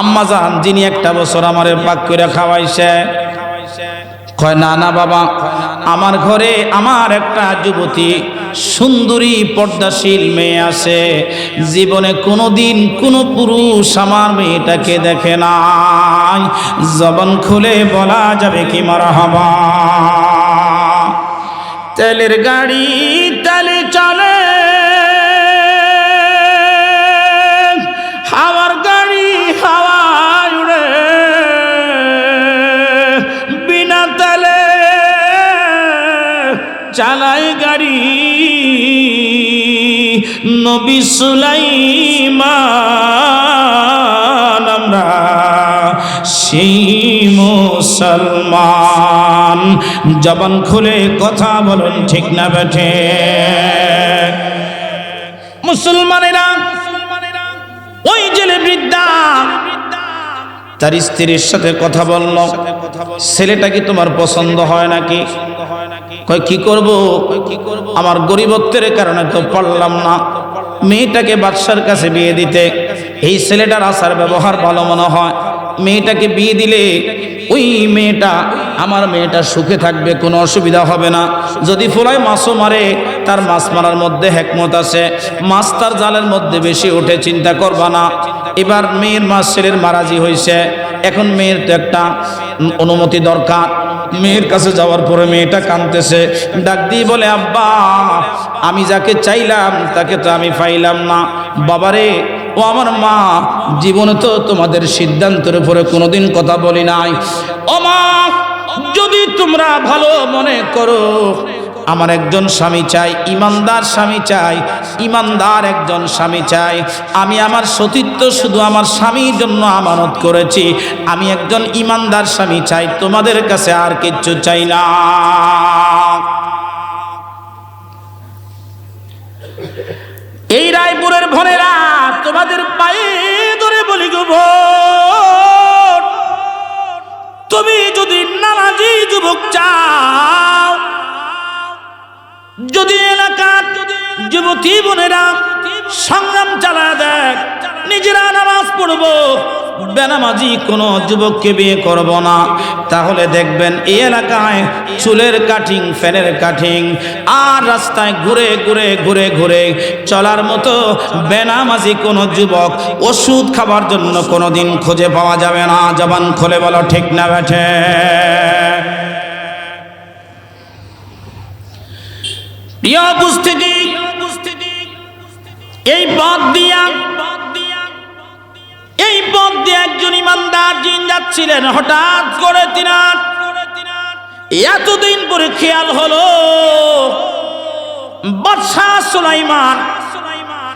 A: আম্মা জান, যিনি 1টা বছর আমারে পাক করে খাওয়াইছে। কয় না না বাবা, আমার ঘরে আমার একটা যুবতী সুন্দরী পর্দাশীল মেয়ে আছে, জীবনে কোনোদিন কোনো পুরুষ আমার মেয়েটাকে দেখে নাই। জবান খুলে বলা যাবে কি মারহাবা। তেলের গাড়ি তেলে চলে, হাওয়ার গাড়ি হাওয়ায় উড়ে, বিনা তেলে চালাই গাড়ি নবী সুলাইমান আমরা সেই মুসলমান। জবান খুলে কথা বলুন ঠিক না বেঠে? মুসলমানেরা ওই জেলে বৃদ্ধা তার স্ত্রীর সাথে কথা বলল, ছেলেটা কি তোমার পছন্দ হয় নাকি? কয় কি করব, আমার গরিবত্বের কারণে তো পারলাম না মেয়েটাকে বাদশার কাছে বিয়ে দিতে। এই ছেলেটার আচার ব্যবহার ভালো মনে হয়, মেয়েটাকে বিয়ে দিলে ওই মেয়েটা আমার মেয়েটা সুখে থাকবে, কোনো অসুবিধা হবে না। যদি ফুলায় মাছও মারে তার মাছ মারার মধ্যে হেকমত আছে, মাছ তার জালের মধ্যে বেশি ওঠে, চিন্তা করবা না। এবার মেয়ের মাছ ছেলের মারাজি হয়েছে, এখন মেয়ের তো একটা অনুমতি দরকার। মেয়ের কাছে যাওয়ার পরে মেয়েটা কাঁদতেছে, ডাক দিয়ে বলে, আব্বা আমি যাকে চাইলাম তাকে তো আমি পাইলাম না। বাবারে ও আমার মা, জীবনে তো তোমাদের সিদ্ধান্তের উপরে কোনোদিন কথা বলি নাই। ও মা, যদি তোমরা ভালো মনে করো আমার একজন স্বামী চাই, ইমানদার স্বামী চাই, ইমানদার একজন স্বামী চাই। আমি আমার সতীত্ব শুধু আমার স্বামীর জন্য আমানত করেছি, আমি একজন ইমানদার স্বামী চাই, তোমাদের কাছে আর কিচ্ছু চাই না। এই রায়পুরের ভনেরা তোমাদের পায়ে ধরে বলি গো বোন, তুমি যদি নামাজি যুবক চাও, যদি এলাকার যুবতী বোনেরা সংগ্রাম চালা দেখ, নিজেরা নামাজ পড়বো, বেনামাজি কোনো যুবককে বিয়ে করব না, তাহলে দেখবেন এই এলাকায় চুলের কাটিং, ফ্যানের কাটিং আর রাস্তায় ঘুরে ঘুরে ঘুরে ঘুরে চলার মতো বেনামাজি কোনো যুবক ওষুধ খাবার জন্য কোনোদিন খুঁজে পাওয়া যাবে না। জবান খুলে বলো ঠিক না বেঠে? প্রিয় উপস্থিতি, এই পথ দিয়া একজন ইমানদার জিন যাচ্ছিলেন। হঠাৎ করে তিনার এতদিন পরে খেয়াল হলো বাদশা সুলাইমান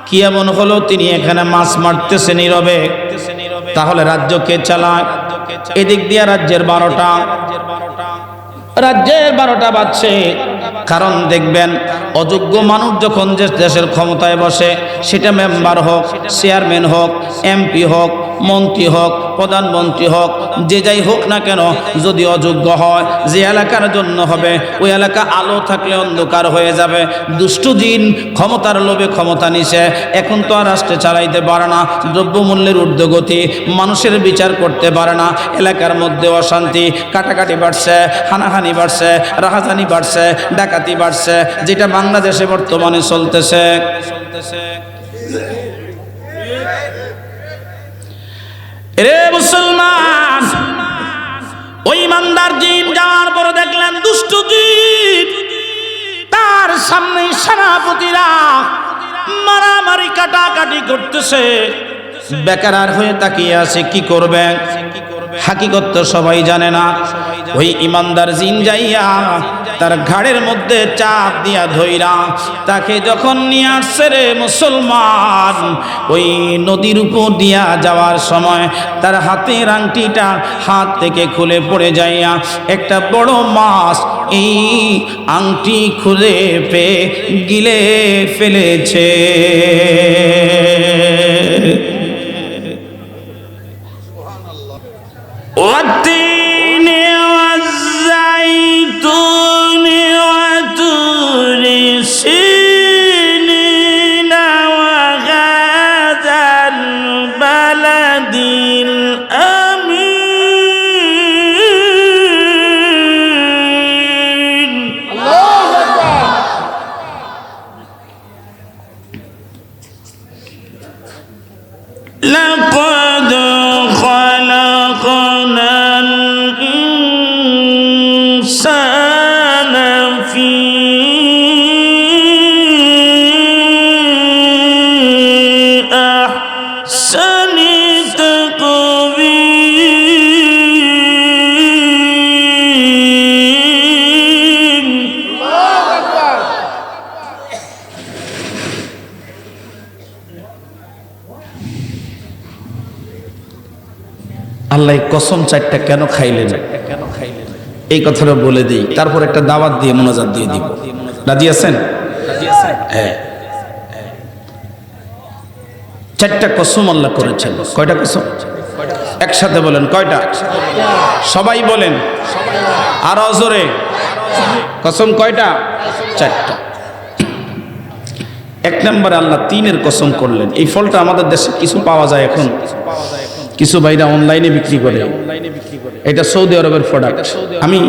A: কি এমন হলো তিনি এখানে মাছ মারতেছে নীরবে, তাহলে রাজ্য কে চালায়? এদিক দিয়ে রাজ্যের 12টা, রাজ্যের 12টা বাজছে। কারণ দেখবেন অযোগ্য মানুষ যখন যে দেশের ক্ষমতায় বসে, সেটা মেম্বার হোক, চেয়ারম্যান হোক, এমপি হোক, মন্ত্রী হোক, প্রধানমন্ত্রী হোক, যে যাই হোক না কেন, যদি অযোগ্য হয়, যে এলাকার জন্য হবে, ওই এলাকা আলো থাকলে অন্ধকার হয়ে যাবে। দুষ্ট জিন ক্ষমতার লোভে ক্ষমতা নিছে। এখন তো আর রাষ্ট্রে চালাইতে পারে না, দ্রব্যমূল্যের ঊর্ধ্বগতি, মানুষের বিচার করতে পারে না, এলাকার মধ্যে অশান্তি, কাটাকাটি বাড়ছে, হানাহানি বাড়ছে, রাহাজানি বাড়ছে, ডাকাতি বাড়ছে, যেটা বাংলাদেশে বর্তমানে চলতেছে। রে মুসলমান, ওই ইমানদার জিন যাওয়ার পরে দেখলেন দুষ্ট জিন তার সামনে সেনাপতিরা মারামারি কাটাকাটি করতেছে। বেকার হয়ে তাকিয়ে আছে, কি করবে? হাকিকত তো সবাই জানে না। ওই ইমানদার জিন যাইয়া তার ঘাড়ের মধ্যে চাপ দিয়া ধইরা তাকে যখন নিয়ে আসছে রে মুসলমান, ওই নদীর উপর দিয়া যাওয়ার সময় তার হাতের আংটিটা হাত থেকে খুলে পড়ে যাইয়া একটা বড় মাছ এই আংটি খুলে গিলে ফেলেছে। والتين والزيتون وطور سينين وهذا البلد الأمين. الله أكبر. لقد خلقنا الإنسان في أحسن تقويم. الله أكبر. আল্লাহ কসম চারটা কেন খাইলেন, এই কথাটা বলে দিই, তারপর একটা দাওয়াত দিয়ে মোনাজাত দিয়ে দিব। রাজি আছেন? হ্যাঁ। চারটা কসম আল্লাহ করেছেন। কয়টা কসম? একসাথে বলেন কয়টা? সবাই বলেন আরো জোরে। কসম কয়টা? চারটা। এক নম্বরে আল্লাহ 3-এর কসম করলেন। এই ফলটা আমাদের দেশে কিছু পাওয়া যায় এখন, কিছু ভাইরা অনলাইনে বিক্রি করে। এটা সৌদি আরবের প্রোডাক্ট। আমি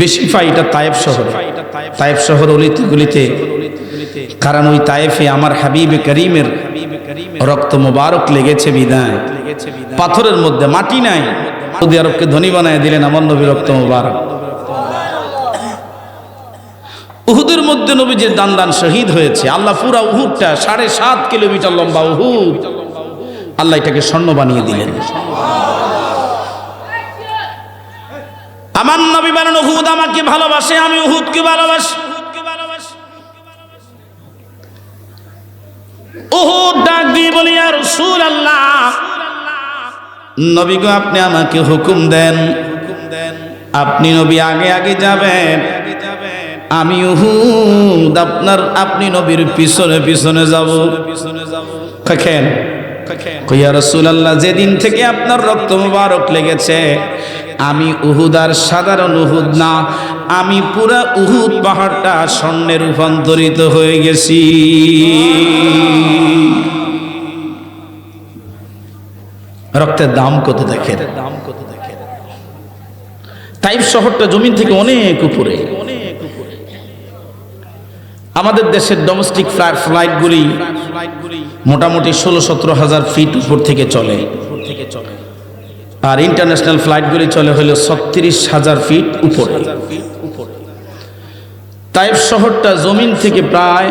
A: বেশি পাই এটা তায়েফ শহরে। তায়েফ শহর অলিতে গলিতে, কারণ ওই তায়েফে আমার হাবিবে করিমের রক্ত মোবারক লেগেছে বিদায়। পাথরের মধ্যে মাটি নাই, সৌদি আরবকে ধনী বানায় দিলেন আমার নবী রক্ত মোবারক। উহুদের মধ্যে নবীজির দান দান শহীদ হয়েছে। আল্লাহ পুরা উহুদটা 7.5 কিলোমিটার লম্বা উহুদ, আল্লাহ এটাকে স্বর্ণ বানিয়ে দিলেন। আমার নবী বলেন উহুদ আমাকে ভালোবাসে, আমি উহুদকে ভালোবাসি। উহুদ ডাক দিয়ে বলি ইয়া রাসূলুল্লাহ, নবী গো আপনি আমাকে হুকুম দেন, আপনি নবী আগে আগে যাবেন, আমি উহুদ আপনি নবীর পিছনে পিছনে যাব। কেন? ইয়া রাসূলুল্লাহ যেদিন থেকে আপনার রক্ত মোবারক লেগেছে, আমি উহুদ আর সাধারণ উহুদ না, আমি পুরা উহুদ পাহাড়টা স্বর্ণে রূপান্তরিত হয়ে গেছি। রক্তের দাম কত দেখেন। তাইফ শহরটা জমিন থেকে অনেক উপরে। আমাদের দেশের ডোমেস্টিক ফ্লাইটগুলি মোটামুটি 16-17 হাজার ফিট উপর থেকে চলে, আর ইন্টারন্যাশনাল ফ্লাইটগুলি চলে হলো 36,000 ফিট উপরে। তাইফ শহরটা জমিন থেকে প্রায়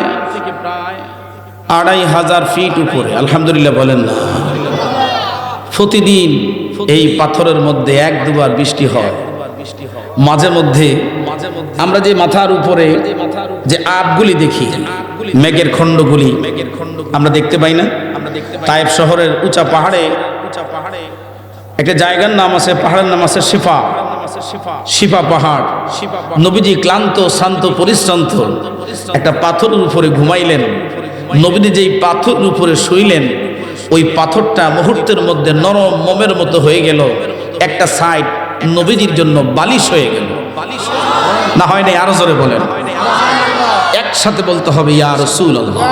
A: 2,500 ফিট উপরে। আলহামদুলিল্লাহ বলেন না? প্রতিদিন এই পাথরের মধ্যে 1-2 বৃষ্টি হয়। মাঝে মধ্যে আমরা যে মাথার উপরে যে আপগুলি দেখি, মেঘের খণ্ডগুলি আমরা দেখতে পাই না? তাইফ শহরের উঁচা পাহাড়ে একটা জায়গার নাম আছে, পাহাড়ের নাম আছে শিফা, শিফা পাহাড়। নবীজি ক্লান্ত শ্রান্ত পরিশ্রান্ত একটা পাথরের উপরে ঘুমাইলেন। নবীজি যেই পাথরের উপরে শুইলেন, ওই পাথরটা মুহূর্তের মধ্যে নরম মোমের মতো হয়ে গেল, একটা সাইড নবীজির জন্য বালিশ হয়ে গেল। না হয় নাই? আরো জোরে বলেন, একসাথে বলতে হবে ইয়া রাসূলুল্লাহ।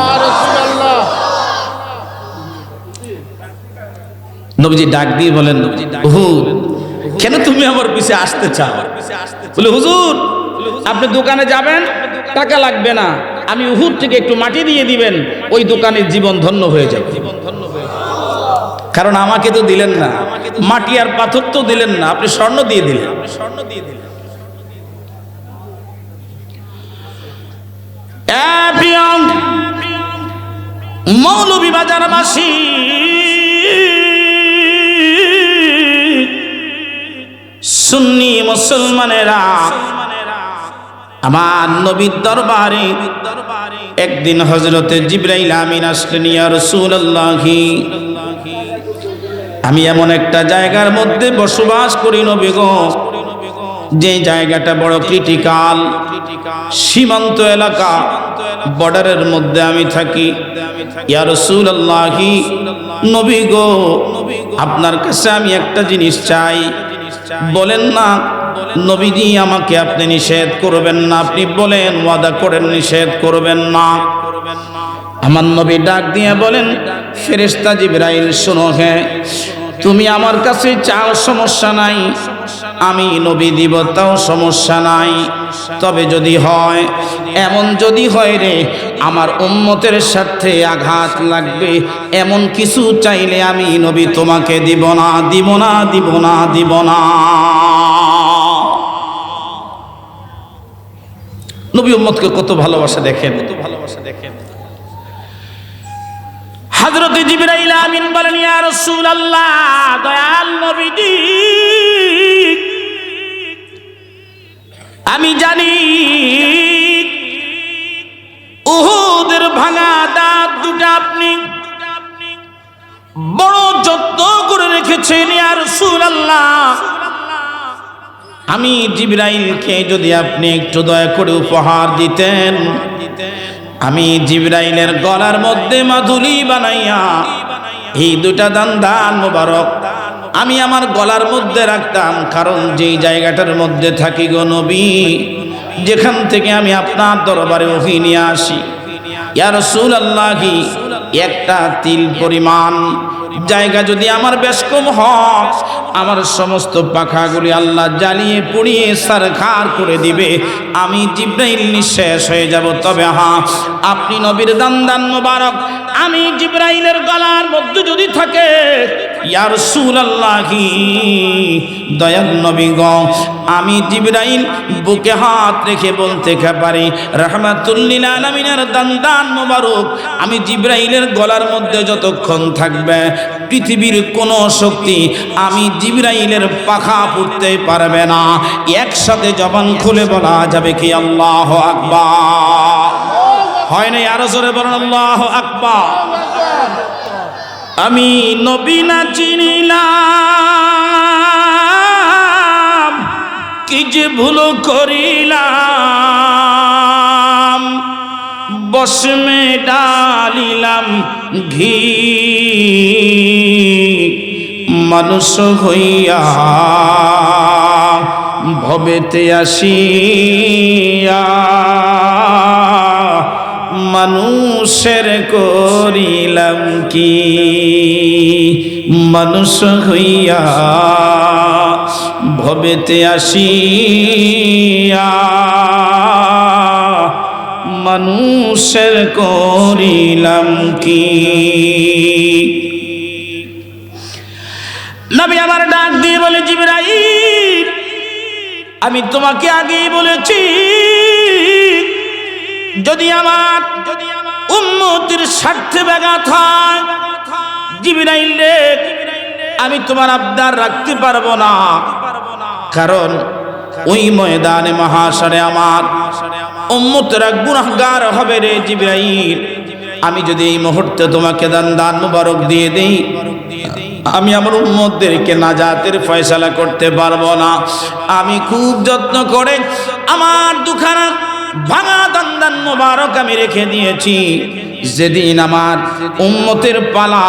A: নবীজি ডাক দিয়ে বলেন, উহুদ কেন তুমি আমার পিছে আসতে চাও? বলে, হুজুর আপনি দোকানে যাবেন, টাকা লাগবে না, আমি উহুদ থেকে একটু মাটি দিয়ে দিবেন, ওই দোকানের জীবন ধন্য হয়ে যাবে। কারণ আমাকে তো দিলেন না, মাটি আর পাথর তো দিলেন না, আপনি স্বর্ণ দিয়ে দিলেন। মৌলভীবাজারবাসী, সুন্নি মুসলমানেরা, আমার নবীর দরবারে একদিন হযরতে জিবরাইল আমিন আসলেন। ইয়া রাসূলুল্লাহ, আমি এমন একটা জায়গার মধ্যে বসবাস করি নবী গো, যে জায়গাটা বড় ক্রিটিক্যাল, সীমান্ত এলাকা, বর্ডারের মধ্যে আমি থাকি। ইয়া রাসূলুল্লাহ, নবী গো আপনার কাছে আমি একটা জিনিস চাই, বলেন না। নবীজি, আমাকে আপনি নিষেধ করবেন না, আপনি বলেন, ওয়াদা করেন নিষেধ করবেন না। আমার নবী ডাক দিয়ে বলেন, ফেরেশতা জিবরাইল শোনো, হ্যাঁ তুমি আমার কাছে চাও, সমস্যা নাই, আমি নবী দিব, তাও সমস্যা নাই। তবে যদি হয়, এমন যদি হয় রে আমার উম্মতের সাথে আঘাত লাগবে, এমন কিছু চাইলে আমি নবী তোমাকে দিব না, দিব না, দিব না, দিব না। নবী উম্মতকে কত ভালোবাসা দেখেন, কত ভালোবাসা দেখেন। হযরত জিবরাইল আমিন বলেন, ইয়া রাসূলুল্লাহ, দয়াল নবীজি, আমি জানি উহুদের ভাঙা দাঁত দুটো আপনি বড় যত্ন করে রেখেছেন। ইয়া রাসূলুল্লাহ, আমি জিবরাইলকে যদি আপনি একটু দয়া করে উপহার দিতেন, আমি জিবরাইলের গলার মধ্যে মাদুলি বানাইয়া এই দুটা দান মোবারক আমি আমার গলার মধ্যে রাখতাম। কারণ যেই জায়গাটার মধ্যে থাকি গো নবী, যেখান থেকে আমি আপনার দরবারে ওহী নিয়ে আসি, ইয়া রাসূলুল্লাহ, একটা তিল পরিমাণ জায়গা যদি আমার বেশ কম হয়, আমার সমস্ত পাখাগুলি আল্লাহ জ্বালিয়ে পুড়িয়ে সারখার করে দিবে, আমি জিবরাইল নিঃশেষ হয়ে যাব। তবে হ্যাঁ, আপনি নবীর দান মোবারক আমি জিবরাইলের গলার মধ্যে যদি থাকে, ইয়া রাসূলুল্লাহ, দয়াল নবী গো, আমি জিবরাইল বুকে হাত রেখে বলতে পারি, রাহমাতুল লিল আলামিনের দান মোবারক আমি জিবরাইলের গলার মধ্যে যতক্ষণ থাকবে, পৃথিবীর কোন শক্তি আমি জিবরাইলের পাখা পুড়তে পারবে না। একসাথে জবান খুলে বলা যাবে কি আল্লাহু আকবার? হয় না? আরো জোরে বলেন আল্লাহু আকবার। আমি নবী না চিনিলাম, কি যে ভুল করিলাম, বসমে ডালিলাম ঘি, মানুষ হইয়া ভবেতে আসিয়া মানুষের করিলাম কি, মানুষ হইয়া ভবেতে আসিয়া মানুষের করিলাম কি। নবী আমার ডাক দিয়ে বলে, জিবরাইল, আমি তোমাকে আগেই বলেছি, যদি আমার উম্মতের স্বার্থে ব্যাঘাত হয়, জিবরাইল রে, আমি তোমার আবদার রাখতে পারবো না। কারণ ওই ময়দানে মহাশরে আমার উম্মতেরা গুনাহগার হবে রে জিবরাইল। আমি যদি এই মুহূর্তে তোমাকে দান মোবারক দিয়ে দেই, আমি আমার উম্মতদেরকে নাজাতের ফয়সালা করতে পারবো না। আমি খুব যত্ন করে আমার দুখানা ভাঙা দান্দান মোবারক আমি রেখে দিয়েছি। যেদিন আমার উম্মতের পালা,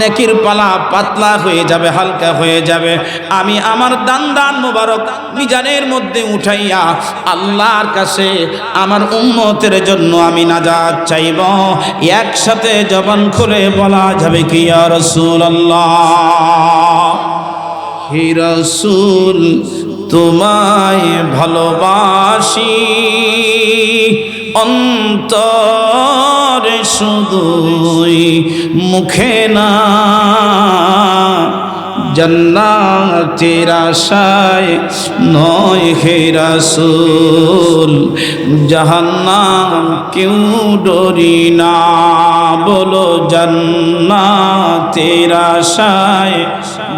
A: নেকির পালা পাতলা হয়ে যাবে, হালকা হয়ে যাবে, আমি আমার দান্দান মোবারক মিজানের মধ্যে উঠাইয়া আল্লাহর কাছে আমার উম্মতের জন্য আমি নাজাত চাইব। একসাথে জবান খুলে বলা যাবে কি ইয়া রাসূলুল্লাহ, হে রাসূল তোমায় ভালোবাসি, অন্তরে শুধুই মুখে না, জান্নাতের আশায় নয় হে রাসূল, জাহান্নাম কেউ ডরি না, বলো জান্নাতের আশায়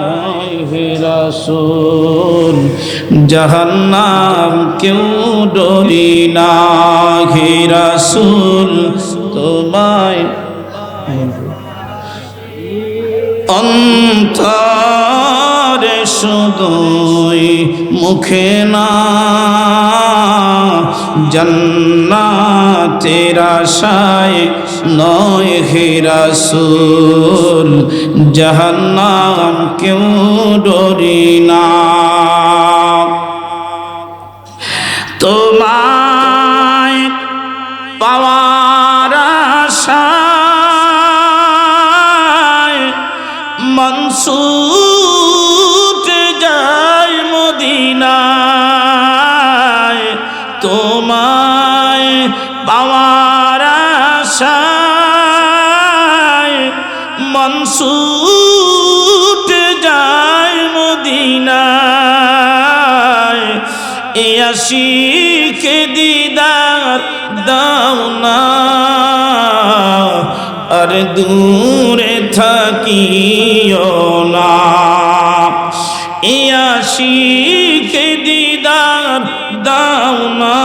A: নয় হে রাসূল, জাহান্নাম কেউ ডরি না, হে রাসূল তোমায় অন্তরে শুধুই মুখে না, জান্নাতের আশায় নয় হে রাসূল, জাহান্নাম কেউ ডরি না। তোমায় পাওয়ার আশায় মন ছুটে যায় মদিনায়, তোমায় পাওয়ার আশায় মন ছুটে যায় মদিনায়, এ আশিকে দিদার দাও না, আর দূরে থাকিও না, এ আশিকে দিদার দাও না,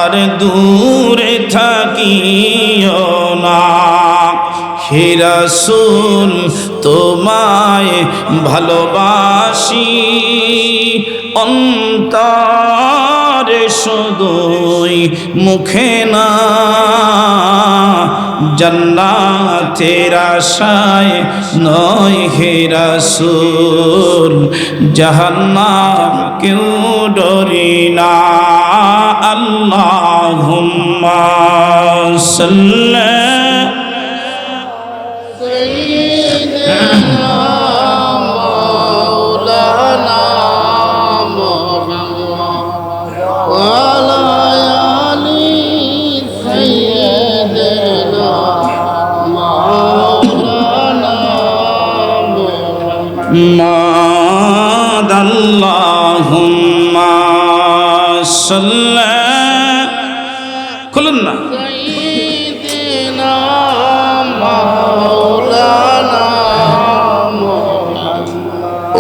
A: আর দূরে থাকিও না, হে রাসূল তোমায় ভালোবাসি, অন্তরে শুধুই মুখে না, জান্নাতের আশায় নয় হে রাসূল, জাহান্নাম কেউ ডরি না। আল্লাহুম্মা সাল্লি আল্লাহুম্মা সাল্লি, খুলুন না,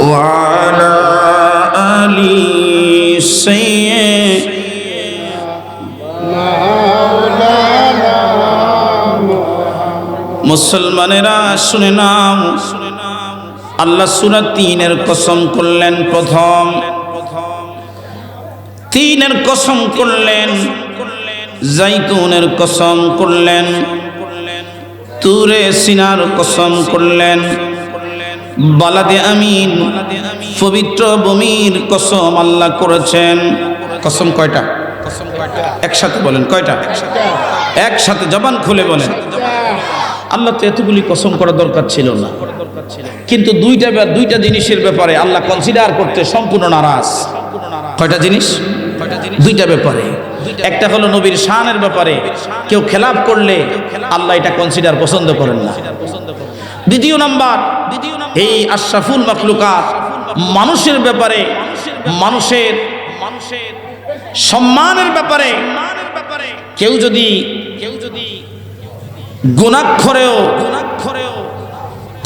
A: ওয়া আলা আলি সাইয়্যিদিনা। মুসলমানেরা শুনে নাও, আল্লাহ সূরা ৩-এর কসম করলেন, প্রথম ৩-এর কসম করলেন, জাইতুনের কসম করলেন, তুরে সিনার কসম করলেন, বালাদে আমিন পবিত্র ভূমির কসম আল্লাহ করেছেন। কসম কয়টা? একসাথে বলেন, কয়টা? একসাথে জবান খুলে বলেন। আল্লাহ তো এতগুলি কসম করার দরকার ছিল না, কিন্তু দুইটা জিনিসের ব্যাপারে আল্লাহ কনসিডার করতে সম্পূর্ণ নারাজ। কয়টা জিনিস? দুইটা ব্যাপারে। একটা হলো নবীর শানের ব্যাপারে, কেউ খেলাফ করলে আল্লাহ এটা কনসিডার পছন্দ করেন না। দ্বিতীয় নাম্বার, এই আশরাফুল মাখলুকাত মানুষের ব্যাপারে, মানুষের সম্মানের ব্যাপারে কেউ যদি গুনাহখোরেও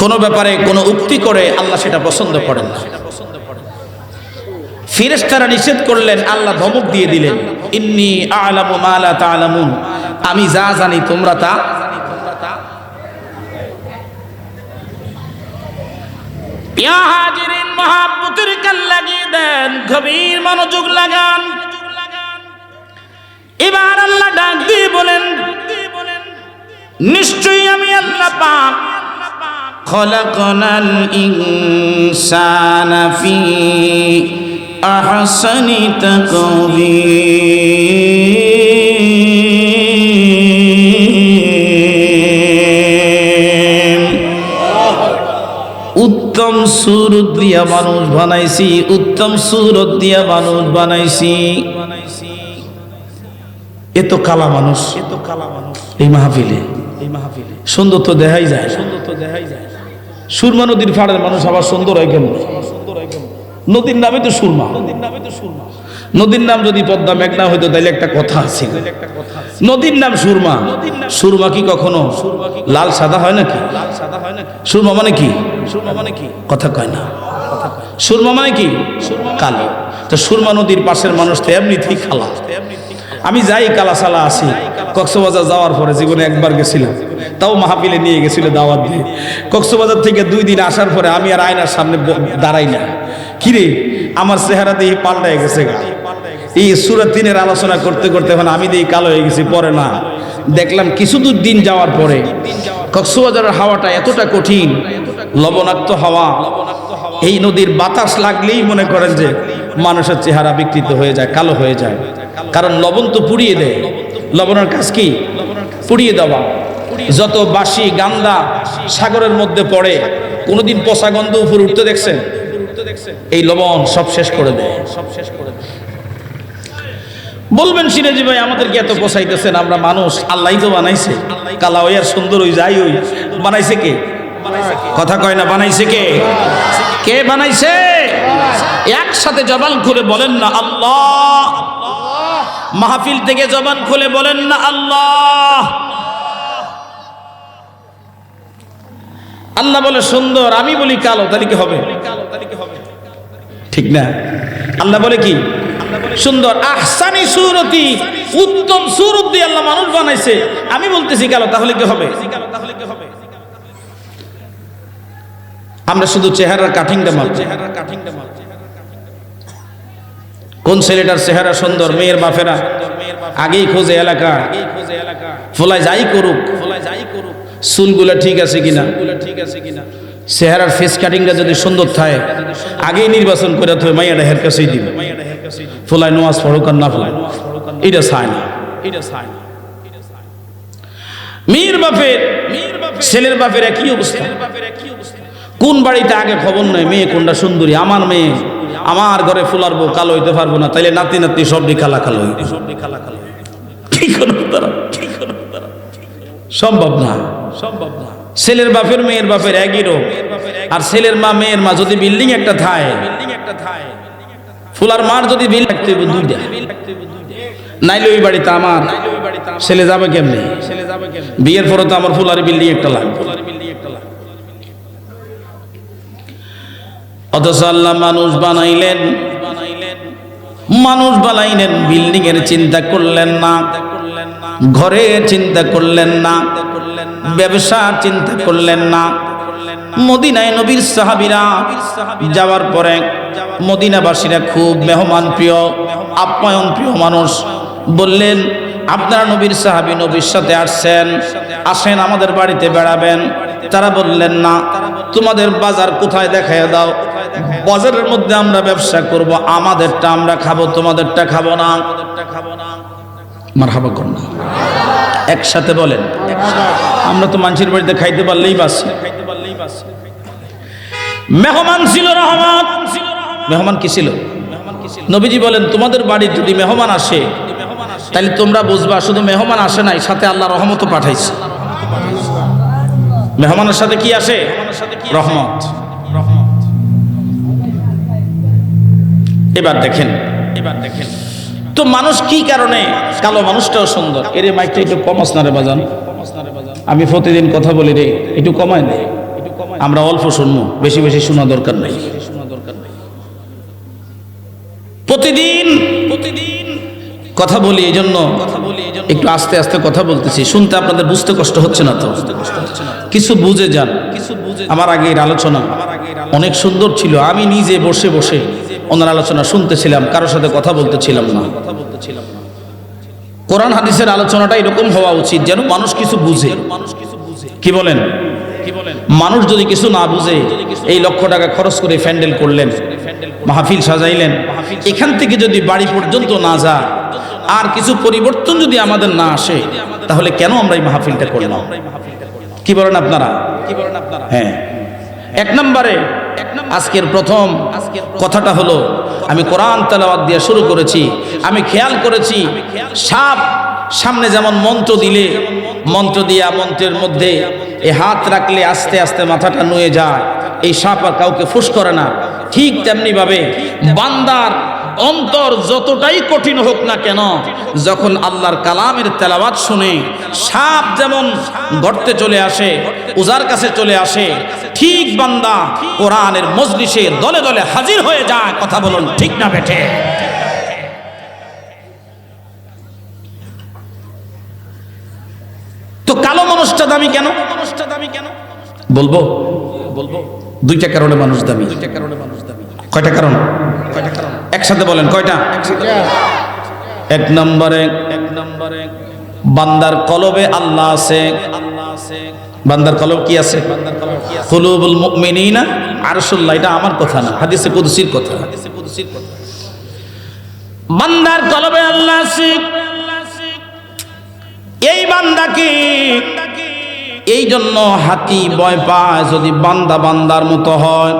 A: কোনো ব্যাপারে কোনো উক্তি করে, আল্লাহ সেটা পছন্দ করেন না। ফেরেশতারা নিষেধ করলেন, আল্লাহ ধমক দিয়ে দিলেন, ইন্নী আ'লামু মা লা তা'লামুন, আমি যা জানি তোমরা তা। ইয়া হাজিরিন, মহাব্বতের কান লাগিয়ে দেন, গভীর মনোযোগ লাগান। এবার আল্লাহ ডাক দিয়ে বলেন, নিশ্চয়ই আমি আল্লাহ পাক খলাকনাল ইনসানা ফি আহসানি তাকওয়ীম। উত্তম সুরত দিয়া মানুষ বানাইছি, উত্তম সুরত দিয়া মানুষ বানাইছি। এত কালা মানুষ, এই মাহফিলে সুন্দর তো দেখাই যায়, সুরমা নদীর ফাড়ের মানুষ আবার সুন্দর হয় কেন? নদীর নামে তো সুরমা, নদীর নাম যদি পদ্মা মেঘনা হইতো তাইলে একটা কথা আছে, নদীর নাম সুরমা। সুরমা কি কখনো লাল সাদা হয় নাকি? সুরমা মানে কি? কথা কয় না। সুরমা মানে কি? কালো। তো সুরমা নদীর পাশের মানুষ তো এমনিতেই কালা। আমি যাই কালা সালা আছি, কক্সবাজার যাওয়ার পরে জীবনে একবার গেছিলাম, তাও মাহফিলে নিয়ে গেছিল দাওয়াত দিয়ে। কক্সবাজার থেকে 2 দিন আসার পরে আমি আর আয়নার সামনে দাঁড়াই না, কিরে আমার চেহারা দিয়ে পাল্টায় গেছে গা। এই সূরা 3-এর আলোচনা করতে করতে এখন আমি দিয়ে কালো হয়ে গেছি। পরে না দেখলাম কিছু দূর দিন যাওয়ার পরে কক্সবাজারের হাওয়াটা এতটা কঠিন, লবণাক্ত হাওয়া, এই নদীর বাতাস লাগলেই মনে করেন যে মানুষের চেহারা বিকৃত হয়ে যায়, কালো হয়ে যায়। কারণ লবণ তো পুড়িয়ে দেয়। লবণের কাজ কি? পুড়িয়ে দেওয়া। যত বাসি গান্দা সাগরের মধ্যে পড়ে, কোনোদিন পচা গন্ধ উপরে উঠতে দেখছেন? এই লবণ সব শেষ করে দেয়। বলবেন সিরাজি ভাই আমাদেরকে এত পোষাইতেছেন, আমরা মানুষ, আল্লাহই তো বানাইছে। কালা ওই আর সুন্দর ওই যাই ওই বানাইছে কে? কথা কয় না, বানাইছে কে? কে বানাইছে? একসাথে জবান খুলে বলেন না আল্লাহ। মাহফিল থেকে জবান খুলে বলেন না আল্লাহ। আল্লাহ বলে সুন্দর, আমি বলি কালো, তাহলে কি হবে? ঠিক না? আল্লাহ বলে কি? সুন্দর। আহসানি সুরতি, উত্তম সুরত দিয়ে আল্লাহ মানুষ বানাইছে, আমি বলতেছি কালো, তাহলে কি হবে? আমরা শুধু চেহারার কাটিংটা মারছি। কোন ছেলেটার চেহারা সুন্দর, মেয়ের বাপেরা আগেই খোঁজে এলাকা, ফলায় যাই করুক চুলগুলা ঠিক আছে কিনা, চেহারার ফেস কাটিংটা যদি সুন্দর থাকে আগেই নির্বাচন করে তো মাইয়াটা হের কাছেই দিবে। ফলায় নামাজ পড়ুক আর না ফলায়, এটা চায় না। মেয়ের বাপের ছেলের বাপের একই অবস্থা। কোন বাড়িতে আগে খবর নয় মেয়ে কোনটা সুন্দরী। আমার মেয়ে আমার ঘরে ফুলারবো, কালো হইতে পারবো না, তাইলে নাতি নাতি সবই কালা কালো হইবে। কি করব তারা? সম্ভব না। ছেলের বাপের মেয়ের বাপের একই রোগ। আর ছেলের মা মেয়ের মা যদি বিল্ডিং একটা থায়, ফুলার মার যদি বিল রাখতে হবে 2টা, নাইলে ওই বাড়িতে আমার ছেলে যাবে কেমনে? বিয়ের পরে তো আমার ফুলার বিল্ডিং একটা লাগবে। অথচ আল্লাহ মানুষ বানাইলেন, বিল্ডিং এর চিন্তা করলেন না, ঘরের চিন্তা করলেন না, ব্যবসার চিন্তা করলেন না। মদিনায় নবীর সাহাবীরা যাওয়ার পরে মদিনাবাসীরা খুব মেহমান প্রিয়, আপ্যায়ন প্রিয় মানুষ। বললেন আপনারা নবীর সাহাবী, নবীর সাথে আসছেন, আসেন আমাদের বাড়িতে বেড়াবেন। তারা বললেন না, তোমাদের বাজার কোথায় দেখায় দাও, বাজারের মধ্যে আমরা ব্যবসা করব, আমাদেরটা আমরা খাবো, তোমাদেরটা খাবো না। মারহাবা করুন না, একসাথে বলেন। আমরা তো মানুষের বাড়িতে খাইতে পারলেই বাস। মেহমান ছিল রহমত। মেহমান কি ছিল? নবীজি বলেন তোমাদের বাড়ি যদি মেহমান আসে তাহলে তোমরা বুঝবা শুধু মেহমান আসে নাই, সাথে আল্লাহ রহমতও পাঠাইছে। মেহমানের সাথে কি আসে? রহমত। এবার দেখেন তো মানুষ কি কারণে কালো? মানুষটাও সুন্দর। এরে মাইকটা একটু কমাস না রে বাজান, আমি প্রতিদিন কথা বলি রে, একটু কমায় নেই। আমরা অল্প শুনবো, বেশি বেশি শোনা দরকার নাই। প্রতিদিন কথা বলি, এই জন্য একটু আস্তে আস্তে কথা বলতেছি। শুনতে আপনাদের বুঝতে কষ্ট হচ্ছে না তো? কিছু বুঝে যান। আমার আগের আলোচনা অনেক সুন্দর ছিল। আমি নিজে বসে বসে ওনার আলোচনা শুনতেছিলাম, কারোর সাথে কথা বলতেছিলাম না। কোরআন হাদিসের আলোচনাটা এরকম হওয়া উচিত যেন মানুষ কিছু বুঝে। কি বলেন? মানুষ যদি কিছু না বুঝে, এই লক্ষ টাকা খরচ করে প্যান্ডেল করলেন, মাহফিল সাজাইলেন, এখান থেকে যদি বাড়ি পর্যন্ত না যায়, আর কিছু পরিবর্তন যদি আমাদের না আসে, তাহলে কেন আমরা এই মাহফিলটা করলাম? কি বলেন আপনারা? হ্যাঁ, এক নম্বরে আজকের প্রথম কথাটা হলো, আমি কোরআন তেলাওয়াত দিয়ে শুরু করেছি। আমি খেয়াল করেছি সাপ সামনে যেমন মন্ত্র দিলে, মন্ত্র দিয়া মন্ত্রের মধ্যে এই হাত রাখলে আস্তে আস্তে মাথাটা নুয়ে যায়, এই সাপ আর কাউকে ফুস করে না। ঠিক তেমনি ভাবে বান্দার অন্তর যতটাই কঠিন হোক না কেন, যখন আল্লাহর কালামের তেলাওয়াত শুনে সাপ যেমন গর্তে চলে আসে, উজার কাছে চলে আসে, ঠিক বান্দা কোরআনের মজলিসে দলে দলে হাজির হয়ে যায়। কথা বলুন ঠিক না বেঠে? তো কালো মানুষটা দামি কেন? বলবো দুইটা কারণে মানুষ দামি। কয়টা কারণ? একসাথে বলেন কয়টা? এক নম্বরে বান্দার কলবে আল্লাহ আছে। বান্দার কলব কি আছে? কুলুবুল মুমিনিনা আরশুল্লাহ। এটা আমার কথা না, হাদিসে কুদসির কথা। বান্দার কলবে আল্লাহ আছে। এই বান্দাকে এই জন্য হাতি ভয় পায় যদি বান্দা বান্দার মতো হয়।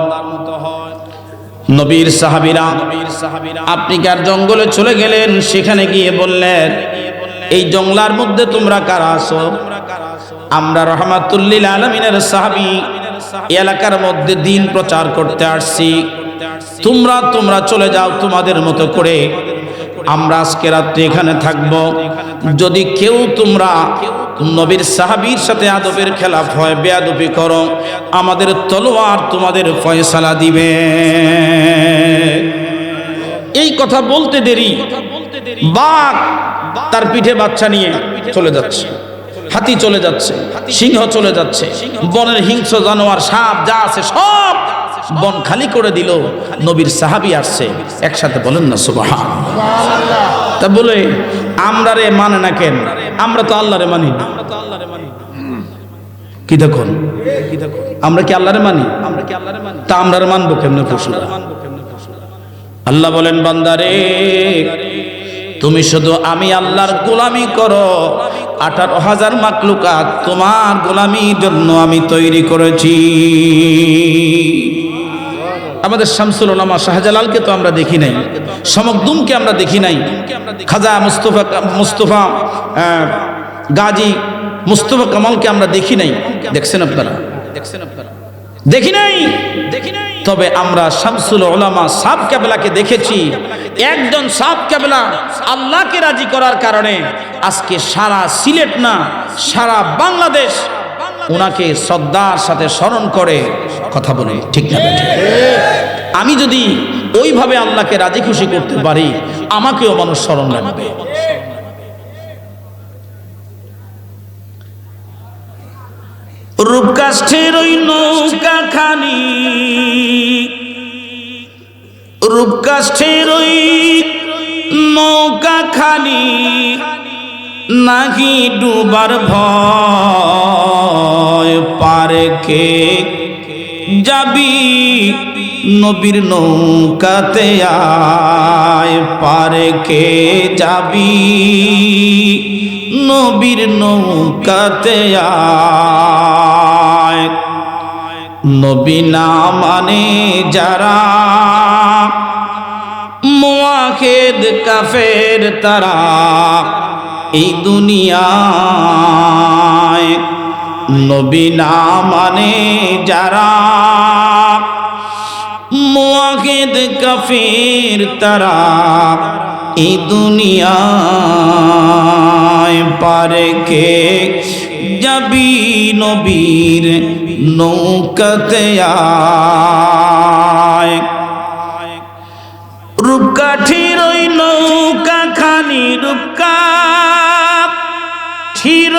A: নবীর সাহাবীরা আফ্রিকার জঙ্গলে চলে গেলেন, সেখানে গিয়ে বললেন, এই জঙ্গলার মধ্যে তোমরা কারা আছো? আমরা রাহমাতুল লিল আলামিনের সাহাবী, এলাকার মধ্যে দ্বীন প্রচার করতে আসছি। তোমরা চলে যাও তোমাদের মতো করে, আমরা আজকে রাত্রে এখানে থাকব। যদি কেউ তোমরা নবীর সাহাবীর সাথে আদবের খেলাফ হয়, বেয়াদবি করো, আমাদের তলোয়ার তোমাদের ফয়সালা দিবে। এই কথা বলতে দেরি বাঘ তার পিঠে বাচ্চা নিয়ে চলে যাচ্ছে, হাতি চলে যাচ্ছে, সিংহ চলে যাচ্ছে, বনের হিংস্র জানোয়ার সাপ যা আছে সব বন খালি করে দিল। নবীর সাহাবী আসছে, একসাথে বলেন না সুবহানাল্লাহ। তা বলে আমরা রে মানে না কেন? আমরা তো আল্লাহরে মানি। কি দেখুন, আমরা কি আল্লাহরে মানি? তা আমরা মানবো কেমনে? পশু। আল্লাহ বলেন, বান্দারে তুমি শুধু আমি আল্লাহর গোলামি করো। 18,000 মাখলুকাত তোমার গোলামির জন্য আমি তৈরি করেছি। আমাদের শামসুল উলামা শাহজালালকে তো আমরা দেখি নাই, সমকদুমকে আমরা দেখি নাই, খাজা মুস্তফা গাজী মুস্তফা কামালকে আমরা দেখি নাই। দেখছেন আপনারা? দেখি নাই। তবে আমরা শামসুল উলামা সাব কেবলাকে দেখেছি। একজন সাব কেবলা আল্লাহকে রাজি করার কারণে আজকে সারা সিলেট না, সারা বাংলাদেশ ওনাকে শ্রদ্ধার সাথে স্মরণ করে। কথা বলে ঠিক না? আমি যদি ওইভাবে আল্লাহকে রাজি খুশি করতে পারি, আমাকেও মানুষ স্মরণ রাখবে। রূপকাষ্ঠের ওই নৌকা খানি, রূপকাষ্ঠের ওই নৌকা খানি নাকি ডুবার ভয়, পারে কে যাবি নবীর নৌকাতে আয়, পারে কে যাবি নবীর নৌকাতে আয়। নবী না মানে যারা মুআহিদ কাফের তারা এই দুনিয়ায়। নবী না মানে যারা মুআহিদ কাফের তারা এই দুনিয়ায়। পারে কে যাবি নবীর নৌকাতে আয়। রূপকাঠির ওই নৌকা খানি, রূপকাঠির